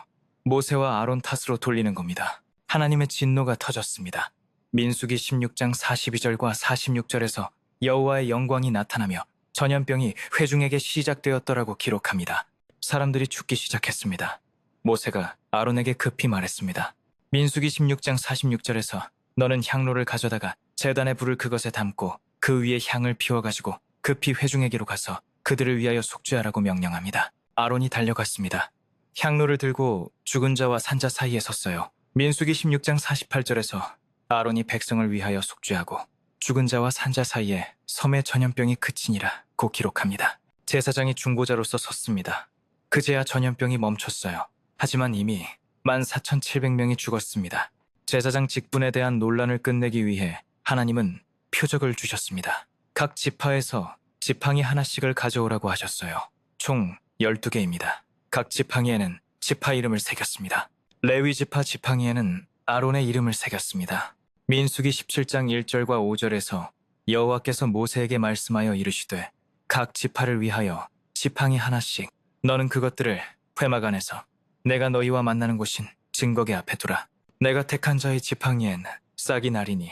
모세와 아론 탓으로 돌리는 겁니다. 하나님의 진노가 터졌습니다. 민수기 16장 42절과 46절에서 여호와의 영광이 나타나며 전염병이 회중에게 시작되었더라고 기록합니다. 사람들이 죽기 시작했습니다. 모세가 아론에게 급히 말했습니다. 민수기 16장 46절에서 너는 향로를 가져다가 제단의 불을 그것에 담고 그 위에 향을 피워가지고 급히 회중에게로 가서 그들을 위하여 속죄하라고 명령합니다. 아론이 달려갔습니다. 향로를 들고 죽은 자와 산자 사이에 섰어요. 민수기 16장 48절에서 아론이 백성을 위하여 속죄하고 죽은 자와 산자 사이에 섬의 전염병이 그치니라 고 기록합니다. 제사장이 중보자로서 섰습니다. 그제야 전염병이 멈췄어요. 하지만 이미 14,700명이 죽었습니다. 제사장 직분에 대한 논란을 끝내기 위해 하나님은 표적을 주셨습니다. 각 지파에서 지팡이 하나씩을 가져오라고 하셨어요. 총 12개입니다. 각 지팡이에는 지파 이름을 새겼습니다. 레위 지파 지팡이에는 아론의 이름을 새겼습니다. 민수기 17장 1절과 5절에서 여호와께서 모세에게 말씀하여 이르시되 각 지파를 위하여 지팡이 하나씩 너는 그것들을 회막 안에서 내가 너희와 만나는 곳인 증거계 앞에 두라. 내가 택한 자의 지팡이엔 싹이 나리니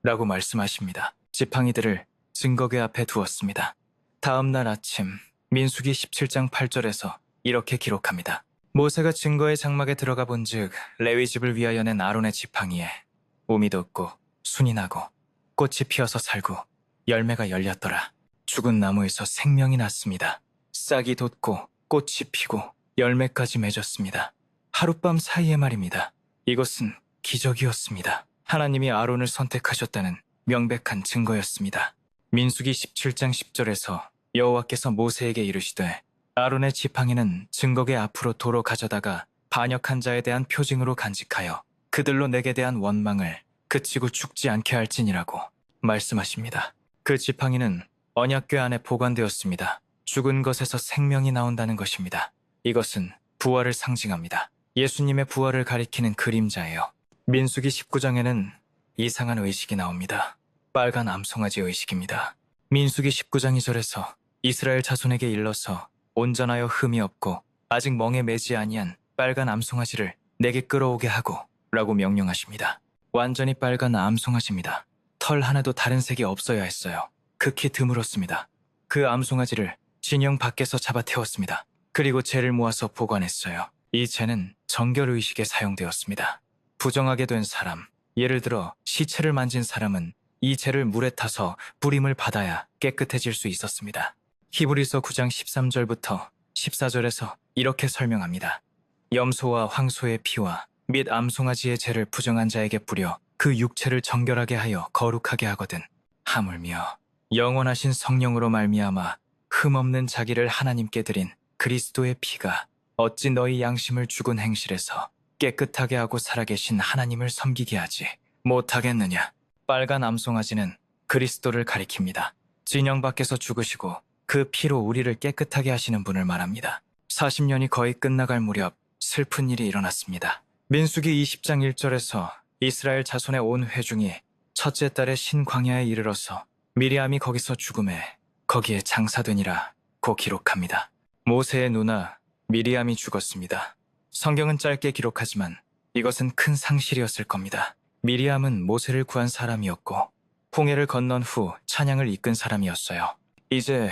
라고 말씀하십니다. 지팡이들을 증거계 앞에 두었습니다. 다음 날 아침 민수기 17장 8절에서 이렇게 기록합니다. 모세가 증거의 장막에 들어가 본즉 레위 집을 위하여 낸 아론의 지팡이에 우미 돋고 순이 나고 꽃이 피어서 살고 열매가 열렸더라. 죽은 나무에서 생명이 났습니다. 싹이 돋고 꽃이 피고 열매까지 맺었습니다. 하룻밤 사이에 말입니다. 이것은 기적이었습니다. 하나님이 아론을 선택하셨다는 명백한 증거였습니다. 민수기 17장 10절에서 여호와께서 모세에게 이르시되 아론의 지팡이는 증거계 앞으로 도로 가져다가 반역한 자에 대한 표징으로 간직하여 그들로 내게 대한 원망을 그치고 죽지 않게 할지니라고 말씀하십니다. 그 지팡이는 언약궤 안에 보관되었습니다. 죽은 것에서 생명이 나온다는 것입니다. 이것은 부활을 상징합니다. 예수님의 부활을 가리키는 그림자예요. 민수기 19장에는 이상한 의식이 나옵니다. 빨간 암송아지 의식입니다. 민수기 19장 2절에서 이스라엘 자손에게 일러서 온전하여 흠이 없고 아직 멍에 매지 아니한 빨간 암송아지를 내게 끌어오게 하고 라고 명령하십니다. 완전히 빨간 암송아지입니다. 털 하나도 다른 색이 없어야 했어요. 극히 드물었습니다. 그 암송아지를 진영 밖에서 잡아 태웠습니다. 그리고 재를 모아서 보관했어요. 이 재는 정결의식에 사용되었습니다. 부정하게 된 사람, 예를 들어 시체를 만진 사람은 이 재를 물에 타서 불임을 받아야 깨끗해질 수 있었습니다. 히브리서 9장 13절부터 14절에서 이렇게 설명합니다. 염소와 황소의 피와 및 암송아지의 재를 부정한 자에게 뿌려 그 육체를 정결하게 하여 거룩하게 하거든. 하물며 영원하신 성령으로 말미암아 흠없는 자기를 하나님께 드린 그리스도의 피가 어찌 너희 양심을 죽은 행실에서 깨끗하게 하고 살아계신 하나님을 섬기게 하지 못하겠느냐. 빨간 암송아지는 그리스도를 가리킵니다. 진영 밖에서 죽으시고 그 피로 우리를 깨끗하게 하시는 분을 말합니다. 40년이 거의 끝나갈 무렵 슬픈 일이 일어났습니다. 민수기 20장 1절에서 이스라엘 자손의 온 회중이 첫째 달의 신광야에 이르러서 미리암이 거기서 죽음에 거기에 장사되니라 고 기록합니다. 모세의 누나 미리암이 죽었습니다. 성경은 짧게 기록하지만 이것은 큰 상실이었을 겁니다. 미리암은 모세를 구한 사람이었고 홍해를 건넌 후 찬양을 이끈 사람이었어요. 이제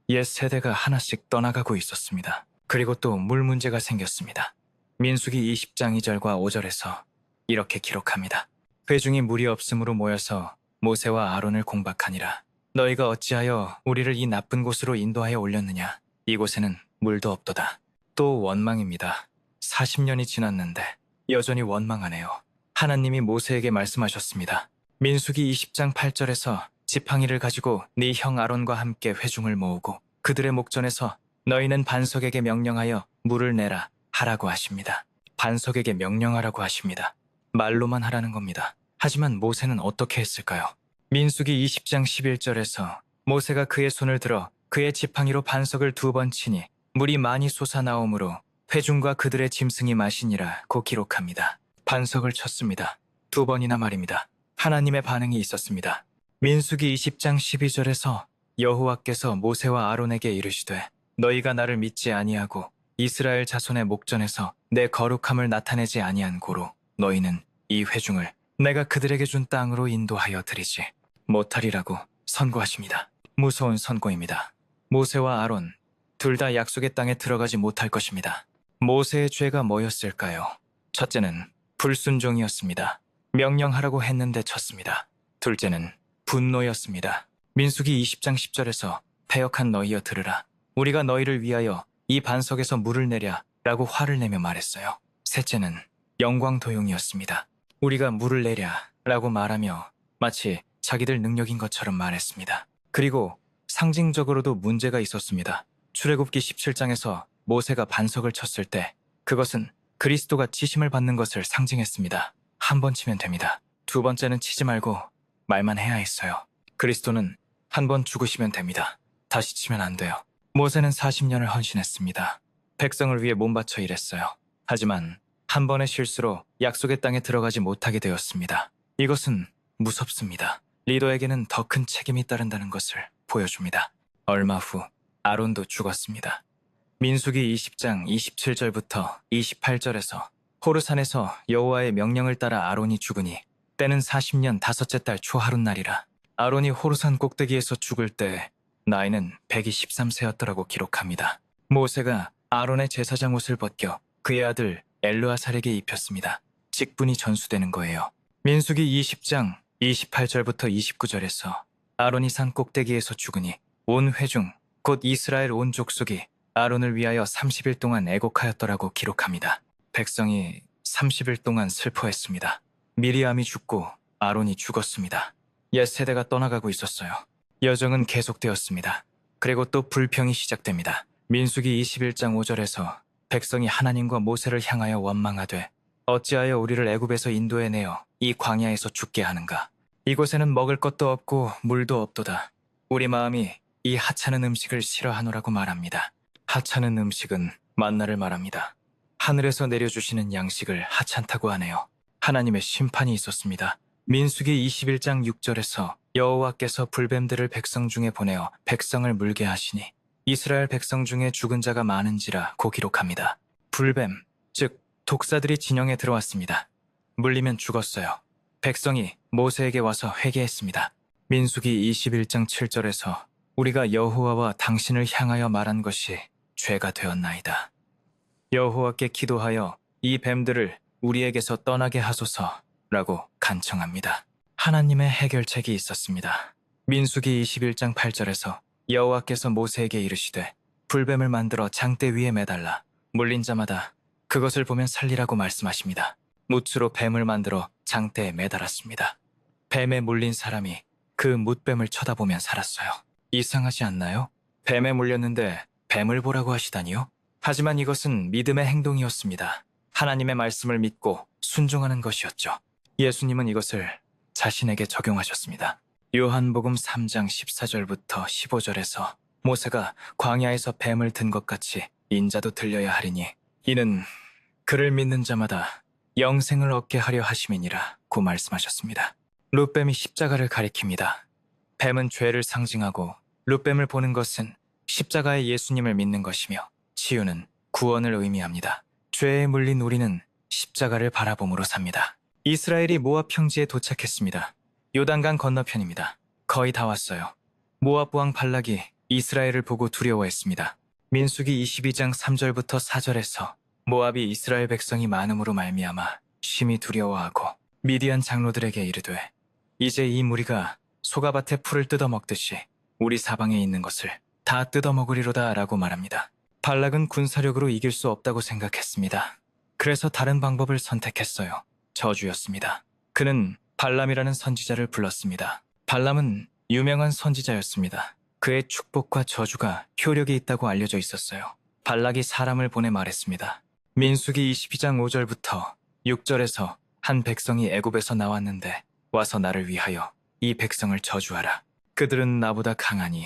옛 세대가 하나씩 떠나가고 있었습니다. 그리고 또 물 문제가 생겼습니다. 민수기 20장 2절과 5절에서 이렇게 기록합니다. 회중이 물이 없음으로 모여서 모세와 아론을 공박하니라. 너희가 어찌하여 우리를 이 나쁜 곳으로 인도하여 올렸느냐. 이곳에는 물도 없도다. 또 원망입니다. 40년이 지났는데 여전히 원망하네요. 하나님이 모세에게 말씀하셨습니다. 민수기 20장 8절에서 지팡이를 가지고 네 형 아론과 함께 회중을 모으고 그들의 목전에서 너희는 반석에게 명령하여 물을 내라 하라고 하십니다. 반석에게 명령하라고 하십니다. 말로만 하라는 겁니다. 하지만 모세는 어떻게 했을까요? 민수기 20장 11절에서 모세가 그의 손을 들어 그의 지팡이로 반석을 2번 치니 물이 많이 솟아나오므로 회중과 그들의 짐승이 마시니라 고 기록합니다. 반석을 쳤습니다. 2번이나 말입니다. 하나님의 반응이 있었습니다. 민수기 20장 12절에서 여호와께서 모세와 아론에게 이르시되 너희가 나를 믿지 아니하고 이스라엘 자손의 목전에서 내 거룩함을 나타내지 아니한 고로 너희는 이 회중을 내가 그들에게 준 땅으로 인도하여 드리지 못하리라고 선고하십니다. 무서운 선고입니다. 모세와 아론 둘 다 약속의 땅에 들어가지 못할 것입니다. 모세의 죄가 뭐였을까요? 첫째는 불순종이었습니다. 명령하라고 했는데 졌습니다. 둘째는 분노였습니다. 민수기 20장 10절에서 패역한 너희여 들으라. 우리가 너희를 위하여 이 반석에서 물을 내랴 라고 화를 내며 말했어요. 셋째는 영광도용이었습니다. 우리가 물을 내랴 라고 말하며 마치 자기들 능력인 것처럼 말했습니다. 그리고 상징적으로도 문제가 있었습니다. 출애굽기 17장에서 모세가 반석을 쳤을 때 그것은 그리스도가 치심을 받는 것을 상징했습니다. 한 번 치면 됩니다. 두 번째는 치지 말고 말만 해야 했어요. 그리스도는 한 번 죽으시면 됩니다. 다시 치면 안 돼요. 모세는 40년을 헌신했습니다. 백성을 위해 몸바쳐 일했어요. 하지만 한 번의 실수로 약속의 땅에 들어가지 못하게 되었습니다. 이것은 무섭습니다. 리더에게는 더 큰 책임이 따른다는 것을 보여줍니다. 얼마 후 아론도 죽었습니다. 민수기 20장 27절부터 28절에서 호르산에서 여호와의 명령을 따라 아론이 죽으니 때는 40년 다섯째 달 초하룻날이라. 아론이 호르산 꼭대기에서 죽을 때 나이는 123세였더라고 기록합니다. 모세가 아론의 제사장 옷을 벗겨 그의 아들 엘르아살에게 입혔습니다. 직분이 전수되는 거예요. 민수기 20장 28절부터 29절에서 아론이 산 꼭대기에서 죽으니 온 회중 곧 이스라엘 온 족속이 아론을 위하여 30일 동안 애곡하였더라고 기록합니다. 백성이 30일 동안 슬퍼했습니다. 미리암이 죽고 아론이 죽었습니다. 옛 세대가 떠나가고 있었어요. 여정은 계속되었습니다. 그리고 또 불평이 시작됩니다. 민수기 21장 5절에서 백성이 하나님과 모세를 향하여 원망하되 어찌하여 우리를 애굽에서 인도해내어 이 광야에서 죽게 하는가. 이곳에는 먹을 것도 없고 물도 없도다. 우리 마음이 이 하찮은 음식을 싫어하노라고 말합니다. 하찮은 음식은 만나를 말합니다. 하늘에서 내려주시는 양식을 하찮다고 하네요. 하나님의 심판이 있었습니다. 민수기 21장 6절에서 여호와께서 불뱀들을 백성 중에 보내어 백성을 물게 하시니 이스라엘 백성 중에 죽은 자가 많은지라 고 기록합니다. 불뱀, 즉 독사들이 진영에 들어왔습니다. 물리면 죽었어요. 백성이 모세에게 와서 회개했습니다. 민수기 21장 7절에서 우리가 여호와와 당신을 향하여 말한 것이 죄가 되었나이다. 여호와께 기도하여 이 뱀들을 우리에게서 떠나게 하소서라고 간청합니다. 하나님의 해결책이 있었습니다. 민수기 21장 8절에서 여호와께서 모세에게 이르시되 불뱀을 만들어 장대 위에 매달라 물린 자마다 그것을 보면 살리라고 말씀하십니다. 뭇으로 뱀을 만들어 장대에 매달았습니다. 뱀에 물린 사람이 그 뭇뱀을 쳐다보면 살았어요. 이상하지 않나요? 뱀에 물렸는데 뱀을 보라고 하시다니요? 하지만 이것은 믿음의 행동이었습니다. 하나님의 말씀을 믿고 순종하는 것이었죠. 예수님은 이것을 자신에게 적용하셨습니다. 요한복음 3장 14절부터 15절에서 모세가 광야에서 뱀을 든 것 같이 인자도 들려야 하리니 이는 그를 믿는 자마다 영생을 얻게 하려 하심이니라 고 말씀하셨습니다. 룻뱀이 십자가를 가리킵니다. 뱀은 죄를 상징하고 룻뱀을 보는 것은 십자가의 예수님을 믿는 것이며 치유는 구원을 의미합니다. 죄에 물린 우리는 십자가를 바라봄으로 삽니다. 이스라엘이 모압 평지에 도착했습니다. 요단강 건너편입니다. 거의 다 왔어요. 모압 왕 발락이 이스라엘을 보고 두려워했습니다. 민수기 22장 3절부터 4절에서 모압이 이스라엘 백성이 많음으로 말미암아 심히 두려워하고 미디안 장로들에게 이르되 이제 이 무리가 소가밭에 풀을 뜯어먹듯이 우리 사방에 있는 것을 다 뜯어먹으리로다 라고 말합니다. 발락은 군사력으로 이길 수 없다고 생각했습니다. 그래서 다른 방법을 선택했어요. 저주였습니다. 그는 발람이라는 선지자를 불렀습니다. 발람은 유명한 선지자였습니다. 그의 축복과 저주가 효력이 있다고 알려져 있었어요. 발락이 사람을 보내 말했습니다. 민수기 22장 5절부터 6절에서 한 백성이 애굽에서 나왔는데 와서 나를 위하여 이 백성을 저주하라. 그들은 나보다 강하니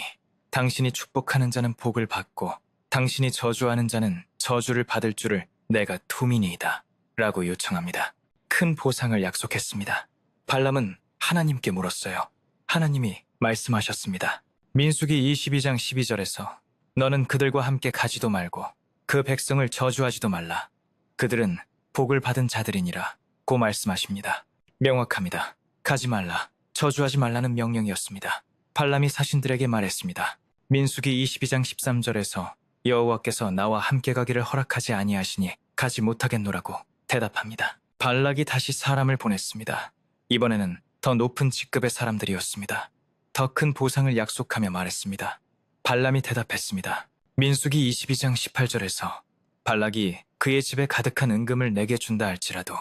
당신이 축복하는 자는 복을 받고 당신이 저주하는 자는 저주를 받을 줄을 내가 투민이이다 라고 요청합니다. 큰 보상을 약속했습니다. 발람은 하나님께 물었어요. 하나님이 말씀하셨습니다. 민수기 22장 12절에서 너는 그들과 함께 가지도 말고 그 백성을 저주하지도 말라. 그들은 복을 받은 자들이니라. 고 말씀하십니다. 명확합니다. 가지 말라, 저주하지 말라는 명령이었습니다. 발람이 사신들에게 말했습니다. 민수기 22장 13절에서 여호와께서 나와 함께 가기를 허락하지 아니하시니 가지 못하겠노라고 대답합니다. 발락이 다시 사람을 보냈습니다. 이번에는 더 높은 직급의 사람들이었습니다. 더 큰 보상을 약속하며 말했습니다. 발람이 대답했습니다. 민수기 22장 18절에서 발락이 그의 집에 가득한 은금을 내게 준다 할지라도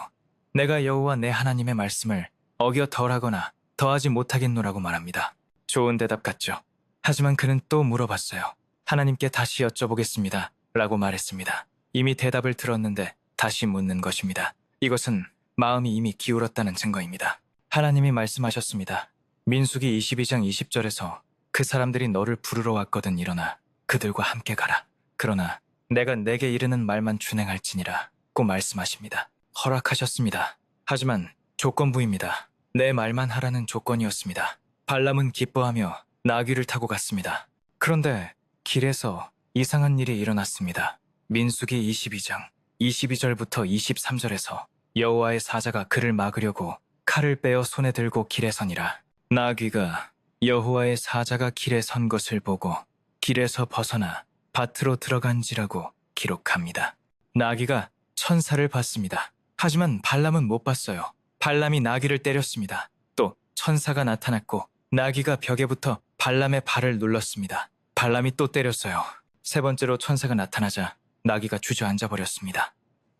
내가 여호와 내 하나님의 말씀을 어겨 덜하거나 더하지 못하겠노라고 말합니다. 좋은 대답 같죠? 하지만 그는 또 물어봤어요. 하나님께 다시 여쭤보겠습니다. 라고 말했습니다. 이미 대답을 들었는데 다시 묻는 것입니다. 이것은 마음이 이미 기울었다는 증거입니다. 하나님이 말씀하셨습니다. 민수기 22장 20절에서 그 사람들이 너를 부르러 왔거든 일어나 그들과 함께 가라. 그러나 내가 내게 이르는 말만 준행할지니라 고 말씀하십니다. 허락하셨습니다. 하지만 조건부입니다. 내 말만 하라는 조건이었습니다. 발람은 기뻐하며 나귀를 타고 갔습니다. 그런데 길에서 이상한 일이 일어났습니다. 민수기 22장 22절부터 23절에서 여호와의 사자가 그를 막으려고 칼을 빼어 손에 들고 길에 서니라. 나귀가 여호와의 사자가 길에 선 것을 보고 길에서 벗어나 밭으로 들어간지라고 기록합니다. 나귀가 천사를 봤습니다. 하지만 발람은 못 봤어요. 발람이 나귀를 때렸습니다. 또 천사가 나타났고 나귀가 벽에 붙어 발람의 발을 눌렀습니다. 발람이 또 때렸어요. 세 번째로 천사가 나타나자 나귀가 주저앉아 버렸습니다.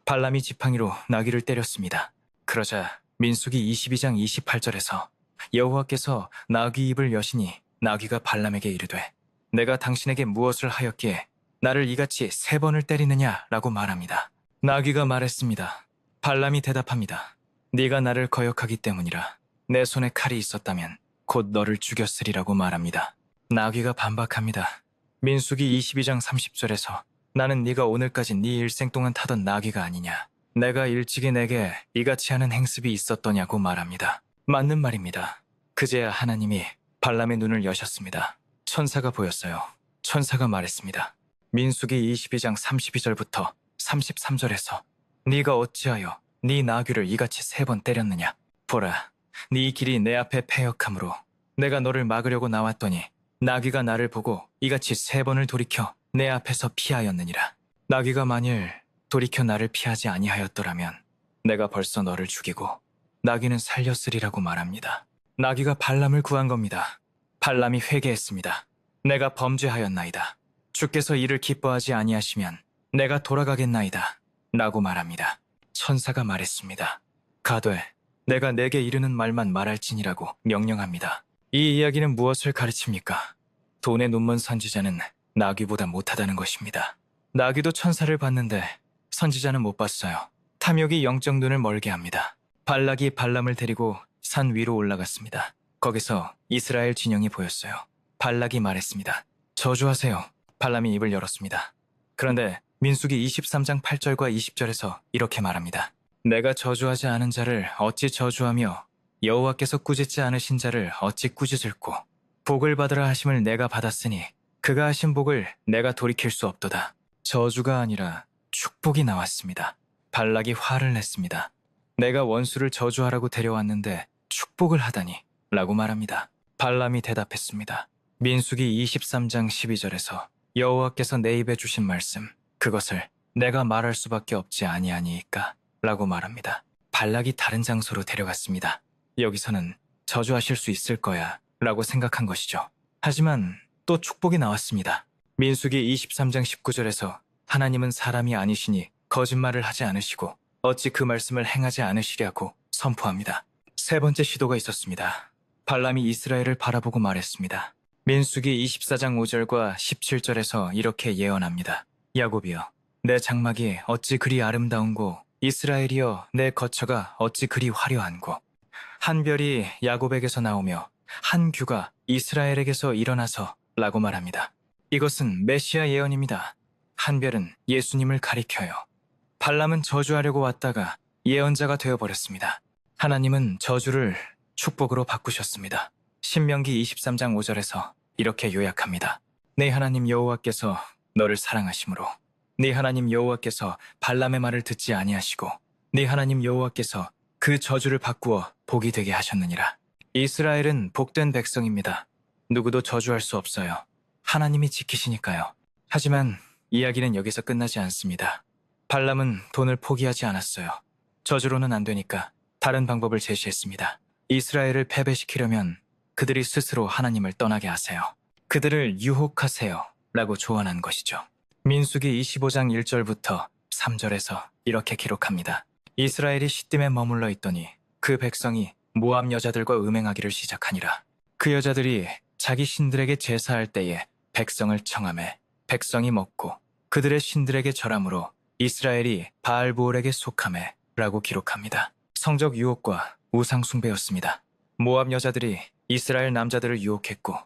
발람이 지팡이로 나귀를 때렸습니다. 그러자 민수기 22장 28절에서 여호와께서 나귀 입을 여시니 나귀가 발람에게 이르되 내가 당신에게 무엇을 하였기에 나를 이같이 3번을 때리느냐 라고 말합니다. 나귀가 말했습니다. 발람이 대답합니다. 네가 나를 거역하기 때문이라. 내 손에 칼이 있었다면 곧 너를 죽였으리라고 말합니다. 나귀가 반박합니다. 민수기 22장 30절에서 나는 네가 오늘까지 네 일생 동안 타던 나귀가 아니냐. 내가 일찍이 내게 이같이 하는 행습이 있었더냐고 말합니다. 맞는 말입니다. 그제야 하나님이 발람의 눈을 여셨습니다. 천사가 보였어요. 천사가 말했습니다. 민수기 22장 32절부터 33절에서 네가 어찌하여 네 나귀를 이같이 3번 때렸느냐. 보라, 네 길이 내 앞에 패역함으로 내가 너를 막으려고 나왔더니 나귀가 나를 보고 이같이 3번을 돌이켜 내 앞에서 피하였느니라. 나귀가 만일 돌이켜 나를 피하지 아니하였더라면 내가 벌써 너를 죽이고 나귀는 살렸으리라고 말합니다. 나귀가 발람을 구한 겁니다. 발람이 회개했습니다. 내가 범죄하였나이다. 주께서 이를 기뻐하지 아니하시면 내가 돌아가겠나이다. 라고 말합니다. 천사가 말했습니다. 가되 내가 내게 이르는 말만 말할지니라고 명령합니다. 이 이야기는 무엇을 가르칩니까? 돈에 눈먼 선지자는 나귀보다 못하다는 것입니다. 나귀도 천사를 봤는데 선지자는 못 봤어요. 탐욕이 영적 눈을 멀게 합니다. 발락이 발람을 데리고 산 위로 올라갔습니다. 거기서 이스라엘 진영이 보였어요. 발락이 말했습니다. 저주하세요. 발람이 입을 열었습니다. 그런데 민수기 23장 8절과 20절에서 이렇게 말합니다. 내가 저주하지 않은 자를 어찌 저주하며 여호와께서 꾸짖지 않으신 자를 어찌 꾸짖을꼬. 복을 받으라 하심을 내가 받았으니 그가 하신 복을 내가 돌이킬 수 없도다. 저주가 아니라 축복이 나왔습니다. 발락이 화를 냈습니다. 내가 원수를 저주하라고 데려왔는데 축복을 하다니 라고 말합니다. 발람이 대답했습니다. 민수기 23장 12절에서 여호와께서 내 입에 주신 말씀 그것을 내가 말할 수밖에 없지 아니하니이까 라고 말합니다. 발락이 다른 장소로 데려갔습니다. 여기서는 저주하실 수 있을 거야 라고 생각한 것이죠. 하지만 또 축복이 나왔습니다. 민수기 23장 19절에서 하나님은 사람이 아니시니 거짓말을 하지 않으시고 어찌 그 말씀을 행하지 않으시랴고 선포합니다. 세 번째 시도가 있었습니다. 발람이 이스라엘을 바라보고 말했습니다. 민수기 24장 5절과 17절에서 이렇게 예언합니다. 야곱이여, 내 장막이 어찌 그리 아름다운고 이스라엘이여, 내 거처가 어찌 그리 화려한고. 한 별이 야곱에게서 나오며 한 규가 이스라엘에게서 일어나서 라고 말합니다. 이것은 메시아 예언입니다. 한 별은 예수님을 가리켜요. 발람은 저주하려고 왔다가 예언자가 되어버렸습니다. 하나님은 저주를 축복으로 바꾸셨습니다. 신명기 23장 5절에서 이렇게 요약합니다. 네 하나님 여호와께서 너를 사랑하심으로 네 하나님 여호와께서 발람의 말을 듣지 아니하시고 네 하나님 여호와께서 그 저주를 바꾸어 복이 되게 하셨느니라. 이스라엘은 복된 백성입니다. 누구도 저주할 수 없어요. 하나님이 지키시니까요. 하지만 이야기는 여기서 끝나지 않습니다. 발람은 돈을 포기하지 않았어요. 저주로는 안 되니까 다른 방법을 제시했습니다. 이스라엘을 패배시키려면 그들이 스스로 하나님을 떠나게 하세요. 그들을 유혹하세요. 라고 조언한 것이죠. 민수기 25장 1절부터 3절에서 이렇게 기록합니다. 이스라엘이 시딤에 머물러 있더니 그 백성이 모압 여자들과 음행하기를 시작하니라. 그 여자들이 자기 신들에게 제사할 때에 백성을 청하매 백성이 먹고 그들의 신들에게 절함으로 이스라엘이 바알보올에게 속하매 라고 기록합니다. 성적 유혹과 우상 숭배였습니다. 모압 여자들이 이스라엘 남자들을 유혹했고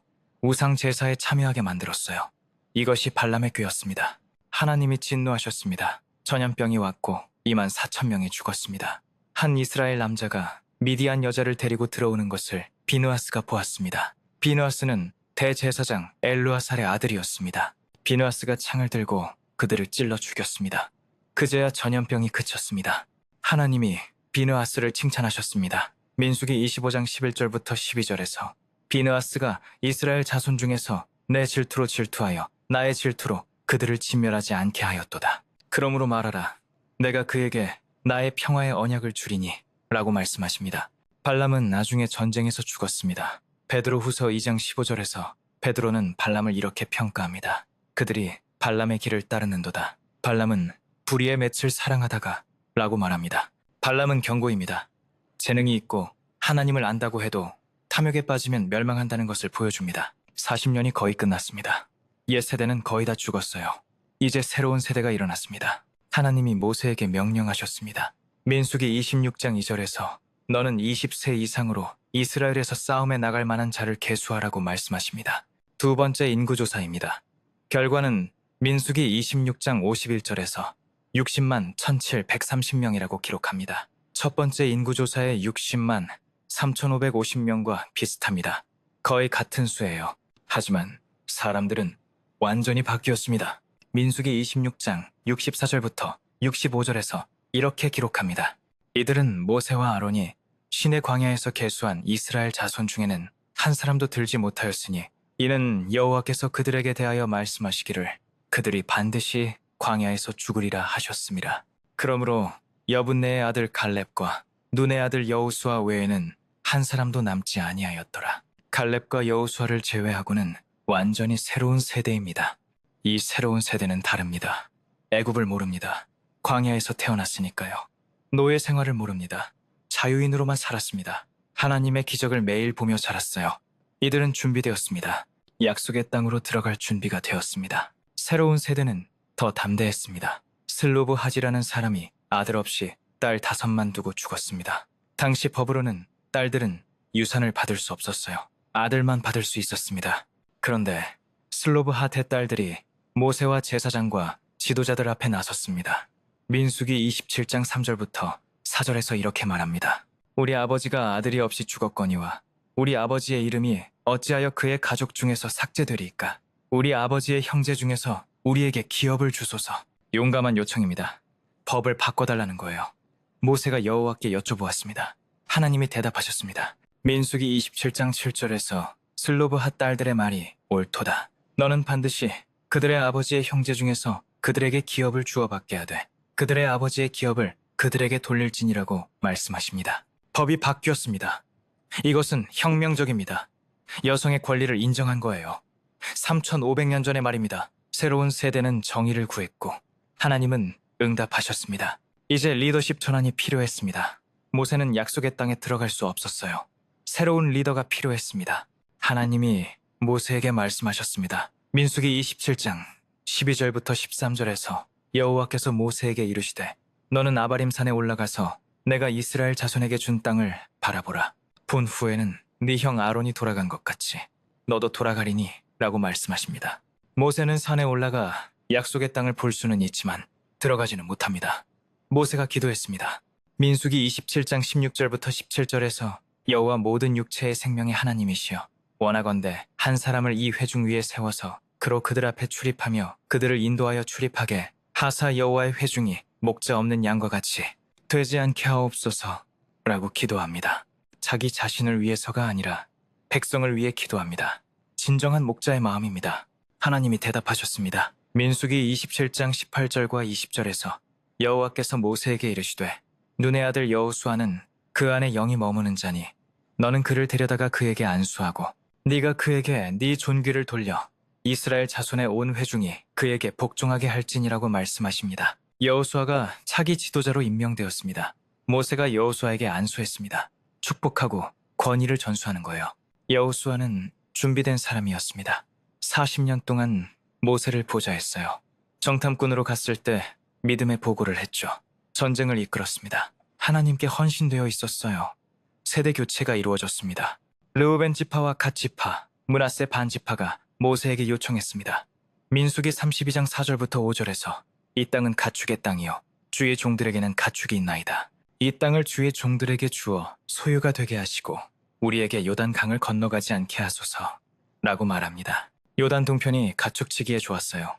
우상 제사에 참여하게 만들었어요. 이것이 발람의 꾀였습니다. 하나님이 진노하셨습니다. 전염병이 왔고 2만 4천 명이 죽었습니다. 한 이스라엘 남자가 미디안 여자를 데리고 들어오는 것을 비느하스가 보았습니다. 비느하스는 대제사장 엘루아살의 아들이었습니다. 비느하스가 창을 들고 그들을 찔러 죽였습니다. 그제야 전염병이 그쳤습니다. 하나님이 비느하스를 칭찬하셨습니다. 민수기 25장 11절부터 12절에서 비느하스가 이스라엘 자손 중에서 내 질투로 질투하여 나의 질투로 그들을 진멸하지 않게 하였도다. 그러므로 말하라. 내가 그에게 나의 평화의 언약을 주리니 라고 말씀하십니다. 발람은 나중에 전쟁에서 죽었습니다. 베드로후서 2장 15절에서 베드로는 발람을 이렇게 평가합니다. 그들이 발람의 길을 따르는도다. 발람은 불의의 맺을 사랑하다가 라고 말합니다. 발람은 경고입니다. 재능이 있고 하나님을 안다고 해도 탐욕에 빠지면 멸망한다는 것을 보여줍니다. 40년이 거의 끝났습니다. 옛 세대는 거의 다 죽었어요. 이제 새로운 세대가 일어났습니다. 하나님이 모세에게 명령하셨습니다. 민수기 26장 2절에서 너는 20세 이상으로 이스라엘에서 싸움에 나갈 만한 자를 계수하라고 말씀하십니다. 두 번째 인구조사입니다. 결과는 민수기 26장 51절에서 60만 1730명이라고 기록합니다. 첫 번째 인구조사의 60만 3550명과 비슷합니다. 거의 같은 수예요. 하지만 사람들은 완전히 바뀌었습니다. 민수기 26장 64절부터 65절에서 이렇게 기록합니다. 이들은 모세와 아론이 신의 광야에서 계수한 이스라엘 자손 중에는 한 사람도 들지 못하였으니 이는 여호와께서 그들에게 대하여 말씀하시기를 그들이 반드시 광야에서 죽으리라 하셨음이라. 그러므로 여분네의 아들 갈렙과 눈의 아들 여호수아 외에는 한 사람도 남지 아니하였더라. 갈렙과 여호수아를 제외하고는 완전히 새로운 세대입니다. 이 새로운 세대는 다릅니다. 애굽을 모릅니다. 광야에서 태어났으니까요. 노예 생활을 모릅니다. 자유인으로만 살았습니다. 하나님의 기적을 매일 보며 자랐어요. 이들은 준비되었습니다. 약속의 땅으로 들어갈 준비가 되었습니다. 새로운 세대는 더 담대했습니다. 슬로브 하지라는 사람이 아들 없이 딸 5만 두고 죽었습니다. 당시 법으로는 딸들은 유산을 받을 수 없었어요. 아들만 받을 수 있었습니다. 그런데 슬로브 핫의 딸들이 모세와 제사장과 지도자들 앞에 나섰습니다. 민수기 27장 3절부터 4절에서 이렇게 말합니다. 우리 아버지가 아들이 없이 죽었거니와 우리 아버지의 이름이 어찌하여 그의 가족 중에서 삭제되리이까? 우리 아버지의 형제 중에서 우리에게 기업을 주소서. 용감한 요청입니다. 법을 바꿔달라는 거예요. 모세가 여호와께 여쭤보았습니다. 하나님이 대답하셨습니다. 민수기 27장 7절에서 슬로브 핫 딸들의 말이 옳도다. 너는 반드시 그들의 아버지의 형제 중에서 그들에게 기업을 주어받게 하되 그들의 아버지의 기업을 그들에게 돌릴지니라고 말씀하십니다. 법이 바뀌었습니다. 이것은 혁명적입니다. 여성의 권리를 인정한 거예요. 3500년 전의 말입니다. 새로운 세대는 정의를 구했고 하나님은 응답하셨습니다. 이제 리더십 전환이 필요했습니다. 모세는 약속의 땅에 들어갈 수 없었어요. 새로운 리더가 필요했습니다. 하나님이 모세에게 말씀하셨습니다. 민수기 27장 12절부터 13절에서 여호와께서 모세에게 이르시되 너는 아바림 산에 올라가서 내가 이스라엘 자손에게 준 땅을 바라보라. 본 후에는 네 형 아론이 돌아간 것 같이 너도 돌아가리니 라고 말씀하십니다. 모세는 산에 올라가 약속의 땅을 볼 수는 있지만 들어가지는 못합니다. 모세가 기도했습니다. 민수기 27장 16절부터 17절에서 여호와 모든 육체의 생명의 하나님이시여 원하건대 한 사람을 이 회중 위에 세워서 그로 그들 앞에 출입하며 그들을 인도하여 출입하게 하사 여호와의 회중이 목자 없는 양과 같이 되지 않게 하옵소서 라고 기도합니다. 자기 자신을 위해서가 아니라 백성을 위해 기도합니다. 진정한 목자의 마음입니다. 하나님이 대답하셨습니다. 민수기 27장 18절과 20절에서 여호와께서 모세에게 이르시되 눈의 아들 여호수아는 그 안에 영이 머무는 자니 너는 그를 데려다가 그에게 안수하고 네가 그에게 네 존귀를 돌려 이스라엘 자손의 온 회중이 그에게 복종하게 할지니라고 말씀하십니다. 여호수아가 차기 지도자로 임명되었습니다. 모세가 여호수아에게 안수했습니다. 축복하고 권위를 전수하는 거예요. 여호수아는 준비된 사람이었습니다. 40년 동안 모세를 보좌했어요. 정탐꾼으로 갔을 때 믿음의 보고를 했죠. 전쟁을 이끌었습니다. 하나님께 헌신되어 있었어요. 세대 교체가 이루어졌습니다. 르우벤 지파와 갓 지파, 므낫세 반 지파가 모세에게 요청했습니다. 민수기 32장 4절부터 5절에서 이 땅은 가축의 땅이요 주의 종들에게는 가축이 있나이다. 이 땅을 주의 종들에게 주어 소유가 되게 하시고 우리에게 요단 강을 건너가지 않게 하소서 라고 말합니다. 요단 동편이 가축치기에 좋았어요.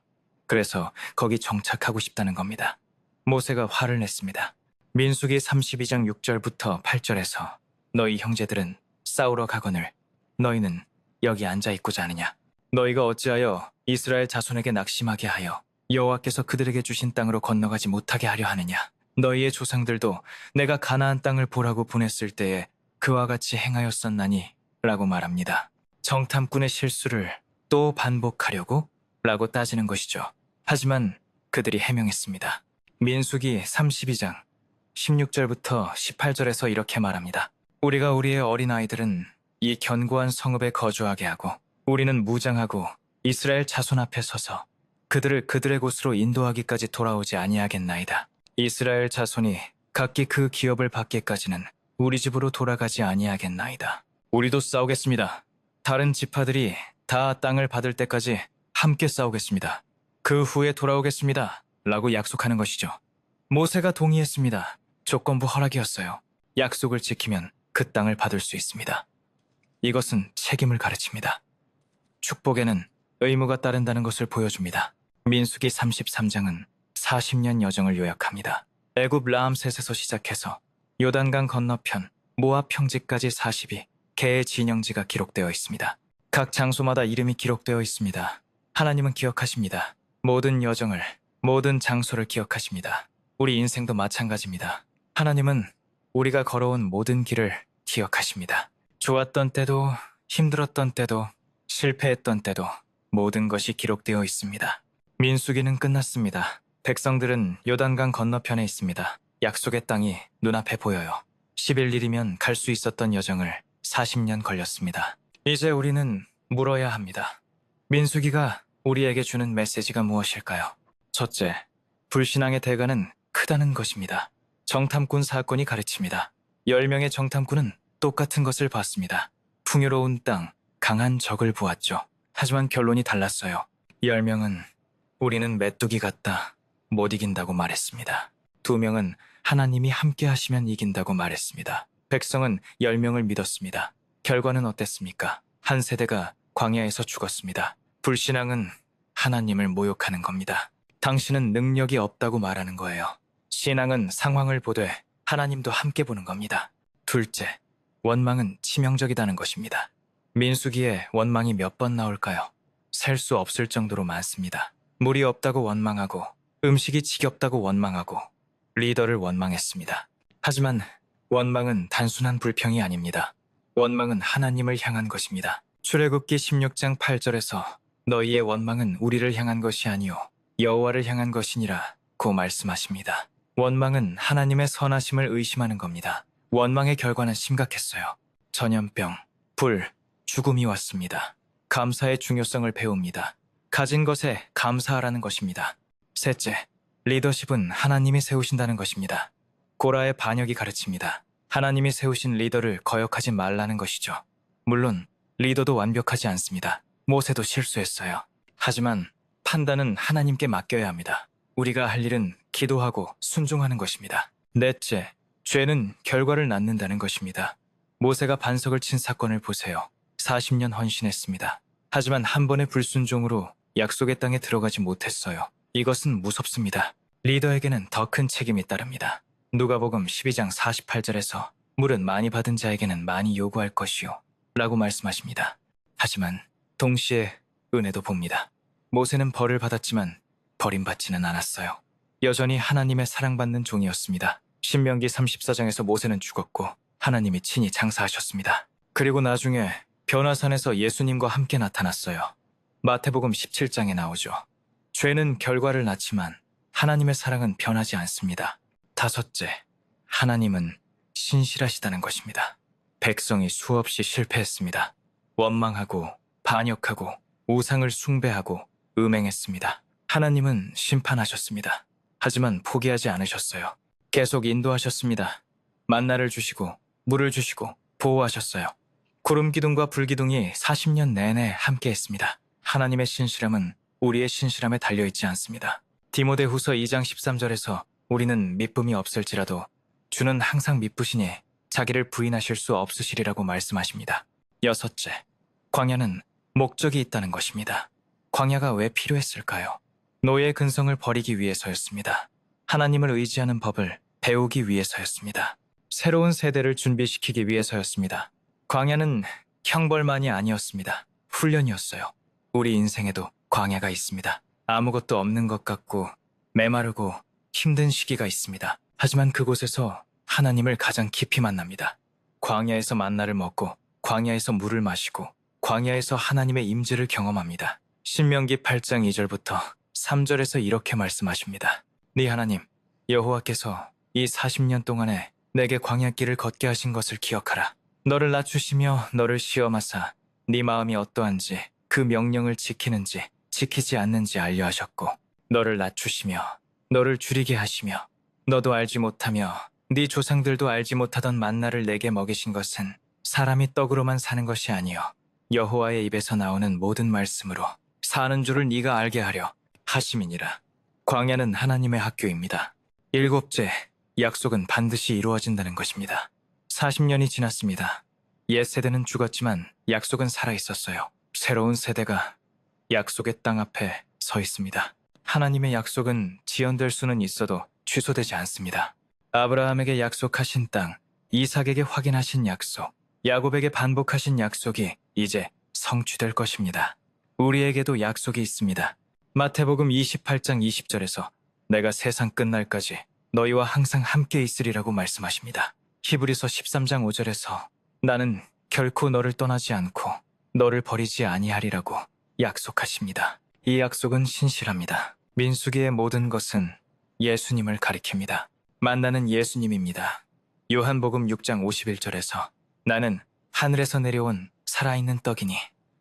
그래서 거기 정착하고 싶다는 겁니다. 모세가 화를 냈습니다. 민수기 32장 6절부터 8절에서 너희 형제들은 싸우러 가거늘 너희는 여기 앉아있고자 하느냐. 너희가 어찌하여 이스라엘 자손에게 낙심하게 하여 여호와께서 그들에게 주신 땅으로 건너가지 못하게 하려 하느냐. 너희의 조상들도 내가 가나안 땅을 보라고 보냈을 때에 그와 같이 행하였었나니 라고 말합니다. 정탐꾼의 실수를 또 반복하려고? 라고 따지는 것이죠. 하지만 그들이 해명했습니다. 민수기 32장 16절부터 18절에서 이렇게 말합니다. 우리가 우리의 어린아이들은 이 견고한 성읍에 거주하게 하고 우리는 무장하고 이스라엘 자손 앞에 서서 그들을 그들의 곳으로 인도하기까지 돌아오지 아니하겠나이다. 이스라엘 자손이 각기 그 기업을 받기까지는 우리 집으로 돌아가지 아니하겠나이다. 우리도 싸우겠습니다. 다른 지파들이 다 땅을 받을 때까지 함께 싸우겠습니다. 그 후에 돌아오겠습니다. 라고 약속하는 것이죠. 모세가 동의했습니다. 조건부 허락이었어요. 약속을 지키면 그 땅을 받을 수 있습니다. 이것은 책임을 가르칩니다. 축복에는 의무가 따른다는 것을 보여줍니다. 민수기 33장은 40년 여정을 요약합니다. 애굽 라암셋에서 시작해서 요단강 건너편 모압 평지까지 40이 개의 진영지가 기록되어 있습니다. 각 장소마다 이름이 기록되어 있습니다. 하나님은 기억하십니다. 모든 여정을, 모든 장소를 기억하십니다. 우리 인생도 마찬가지입니다. 하나님은 우리가 걸어온 모든 길을 기억하십니다. 좋았던 때도, 힘들었던 때도, 실패했던 때도 모든 것이 기록되어 있습니다. 민수기는 끝났습니다. 백성들은 요단강 건너편에 있습니다. 약속의 땅이 눈앞에 보여요. 11일이면 갈 수 있었던 여정을 40년 걸렸습니다. 이제 우리는 물어야 합니다. 민수기가 우리에게 주는 메시지가 무엇일까요? 첫째, 불신앙의 대가는 크다는 것입니다. 정탐꾼 사건이 가르칩니다. 10명의 정탐꾼은 똑같은 것을 봤습니다. 풍요로운 땅, 강한 적을 보았죠. 하지만 결론이 달랐어요. 10명은 우리는 메뚜기 같다, 못 이긴다고 말했습니다. 2명은 하나님이 함께 하시면 이긴다고 말했습니다. 백성은 10명을 믿었습니다. 결과는 어땠습니까? 한 세대가 광야에서 죽었습니다. 불신앙은 하나님을 모욕하는 겁니다. 당신은 능력이 없다고 말하는 거예요. 신앙은 상황을 보되 하나님도 함께 보는 겁니다. 둘째, 원망은 치명적이다는 것입니다. 민수기에 원망이 몇 번 나올까요? 셀 수 없을 정도로 많습니다. 물이 없다고 원망하고 음식이 지겹다고 원망하고 리더를 원망했습니다. 하지만 원망은 단순한 불평이 아닙니다. 원망은 하나님을 향한 것입니다. 출애굽기 16장 8절에서 너희의 원망은 우리를 향한 것이 아니요 여호와를 향한 것이니라 고 말씀하십니다. 원망은 하나님의 선하심을 의심하는 겁니다. 원망의 결과는 심각했어요. 전염병, 불, 죽음이 왔습니다. 감사의 중요성을 배웁니다. 가진 것에 감사하라는 것입니다. 셋째, 리더십은 하나님이 세우신다는 것입니다. 고라의 반역이 가르칩니다. 하나님이 세우신 리더를 거역하지 말라는 것이죠. 물론 리더도 완벽하지 않습니다. 모세도 실수했어요. 하지만 판단은 하나님께 맡겨야 합니다. 우리가 할 일은 기도하고 순종하는 것입니다. 넷째, 죄는 결과를 낳는다는 것입니다. 모세가 반석을 친 사건을 보세요. 40년 헌신했습니다. 하지만 한 번의 불순종으로 약속의 땅에 들어가지 못했어요. 이것은 무섭습니다. 리더에게는 더 큰 책임이 따릅니다. 누가복음 12장 48절에서 물은 많이 받은 자에게는 많이 요구할 것이요. 라고 말씀하십니다. 하지만 동시에 은혜도 봅니다. 모세는 벌을 받았지만 버림받지는 않았어요. 여전히 하나님의 사랑받는 종이었습니다. 신명기 34장에서 모세는 죽었고 하나님이 친히 장사하셨습니다. 그리고 나중에 변화산에서 예수님과 함께 나타났어요. 마태복음 17장에 나오죠. 죄는 결과를 낳지만 하나님의 사랑은 변하지 않습니다. 다섯째, 하나님은 신실하시다는 것입니다. 백성이 수없이 실패했습니다. 원망하고 반역하고 우상을 숭배하고 음행했습니다. 하나님은 심판하셨습니다. 하지만 포기하지 않으셨어요. 계속 인도하셨습니다. 만나를 주시고 물을 주시고 보호하셨어요. 구름 기둥과 불 기둥이 40년 내내 함께했습니다. 하나님의 신실함은 우리의 신실함에 달려있지 않습니다. 디모데후서 2장 13절에서 우리는 미쁨이 없을지라도 주는 항상 미쁘시니 자기를 부인하실 수 없으시리라고 말씀하십니다. 여섯째, 광야는 목적이 있다는 것입니다. 광야가 왜 필요했을까요? 노예의 근성을 버리기 위해서였습니다. 하나님을 의지하는 법을 배우기 위해서였습니다. 새로운 세대를 준비시키기 위해서였습니다. 광야는 형벌만이 아니었습니다. 훈련이었어요. 우리 인생에도 광야가 있습니다. 아무것도 없는 것 같고 메마르고 힘든 시기가 있습니다. 하지만 그곳에서 하나님을 가장 깊이 만납니다. 광야에서 만나를 먹고 광야에서 물을 마시고 광야에서 하나님의 임재를 경험합니다. 신명기 8장 2절부터 3절에서 이렇게 말씀하십니다. 네 하나님 여호와께서 이 40년 동안에 내게 광야길을 걷게 하신 것을 기억하라. 너를 낮추시며 너를 시험하사 네 마음이 어떠한지 그 명령을 지키는지 지키지 않는지 알려 하셨고 너를 낮추시며 너를 줄이게 하시며 너도 알지 못하며 네 조상들도 알지 못하던 만나를 내게 먹이신 것은 사람이 떡으로만 사는 것이 아니요 여호와의 입에서 나오는 모든 말씀으로 사는 줄을 네가 알게 하려 하심이니라. 광야는 하나님의 학교입니다. 일곱째, 약속은 반드시 이루어진다는 것입니다. 40년이 지났습니다. 옛 세대는 죽었지만 약속은 살아있었어요. 새로운 세대가 약속의 땅 앞에 서 있습니다. 하나님의 약속은 지연될 수는 있어도 취소되지 않습니다. 아브라함에게 약속하신 땅, 이삭에게 확인하신 약속, 야곱에게 반복하신 약속이 이제 성취될 것입니다. 우리에게도 약속이 있습니다. 마태복음 28장 20절에서 내가 세상 끝날까지 너희와 항상 함께 있으리라고 말씀하십니다. 히브리서 13장 5절에서 나는 결코 너를 떠나지 않고 너를 버리지 아니하리라고 약속하십니다. 이 약속은 신실합니다. 민수기의 모든 것은 예수님을 가리킵니다. 만나는 예수님입니다. 요한복음 6장 51절에서 나는 하늘에서 내려온 살아있는 떡이니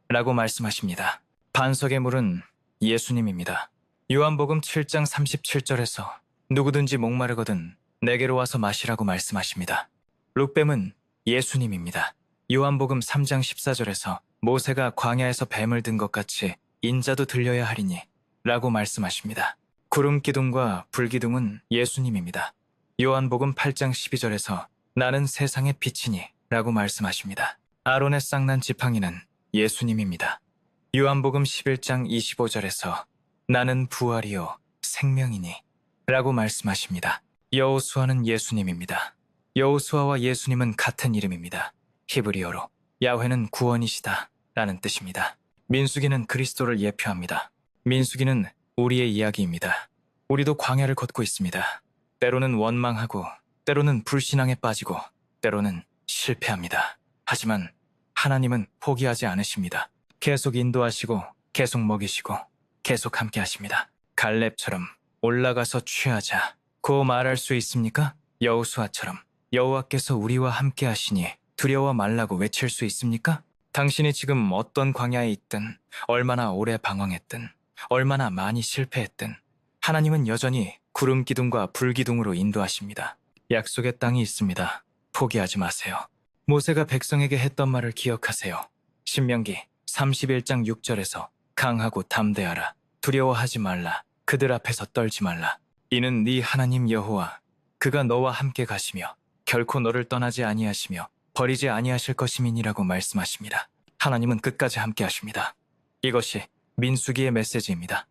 라고 말씀하십니다. 반석의 물은 예수님입니다. 요한복음 7장 37절에서 누구든지 목마르거든 내게로 와서 마시라고 말씀하십니다. 룩뱀은 예수님입니다. 요한복음 3장 14절에서 모세가 광야에서 뱀을 든 것 같이 인자도 들려야 하리니 라고 말씀하십니다. 구름 기둥과 불 기둥은 예수님입니다. 요한복음 8장 12절에서 나는 세상의 빛이니 라고 말씀하십니다. 아론의 쌍난 지팡이는 예수님입니다. 요한복음 11장 25절에서 나는 부활이요 생명이니 라고 말씀하십니다. 여호수아는 예수님입니다. 여호수아와 예수님은 같은 이름입니다. 히브리어로 야훼는 구원이시다 라는 뜻입니다. 민수기는 그리스도를 예표합니다. 민수기는 우리의 이야기입니다. 우리도 광야를 걷고 있습니다. 때로는 원망하고 때로는 불신앙에 빠지고 때로는 실패합니다. 하지만 하나님은 포기하지 않으십니다. 계속 인도하시고 계속 먹이시고 계속 함께 하십니다. 갈렙처럼 올라가서 취하자 고 말할 수 있습니까? 여호수아처럼 여호와께서 우리와 함께 하시니 두려워 말라고 외칠 수 있습니까? 당신이 지금 어떤 광야에 있든 얼마나 오래 방황했든 얼마나 많이 실패했든 하나님은 여전히 구름 기둥과 불 기둥으로 인도하십니다. 약속의 땅이 있습니다. 포기하지 마세요. 모세가 백성에게 했던 말을 기억하세요. 신명기 31장 6절에서 강하고 담대하라. 두려워하지 말라. 그들 앞에서 떨지 말라. 이는 네 하나님 여호와 그가 너와 함께 가시며 결코 너를 떠나지 아니하시며 버리지 아니하실 것임이니라고 말씀하십니다. 하나님은 끝까지 함께 하십니다. 이것이 민수기의 메시지입니다.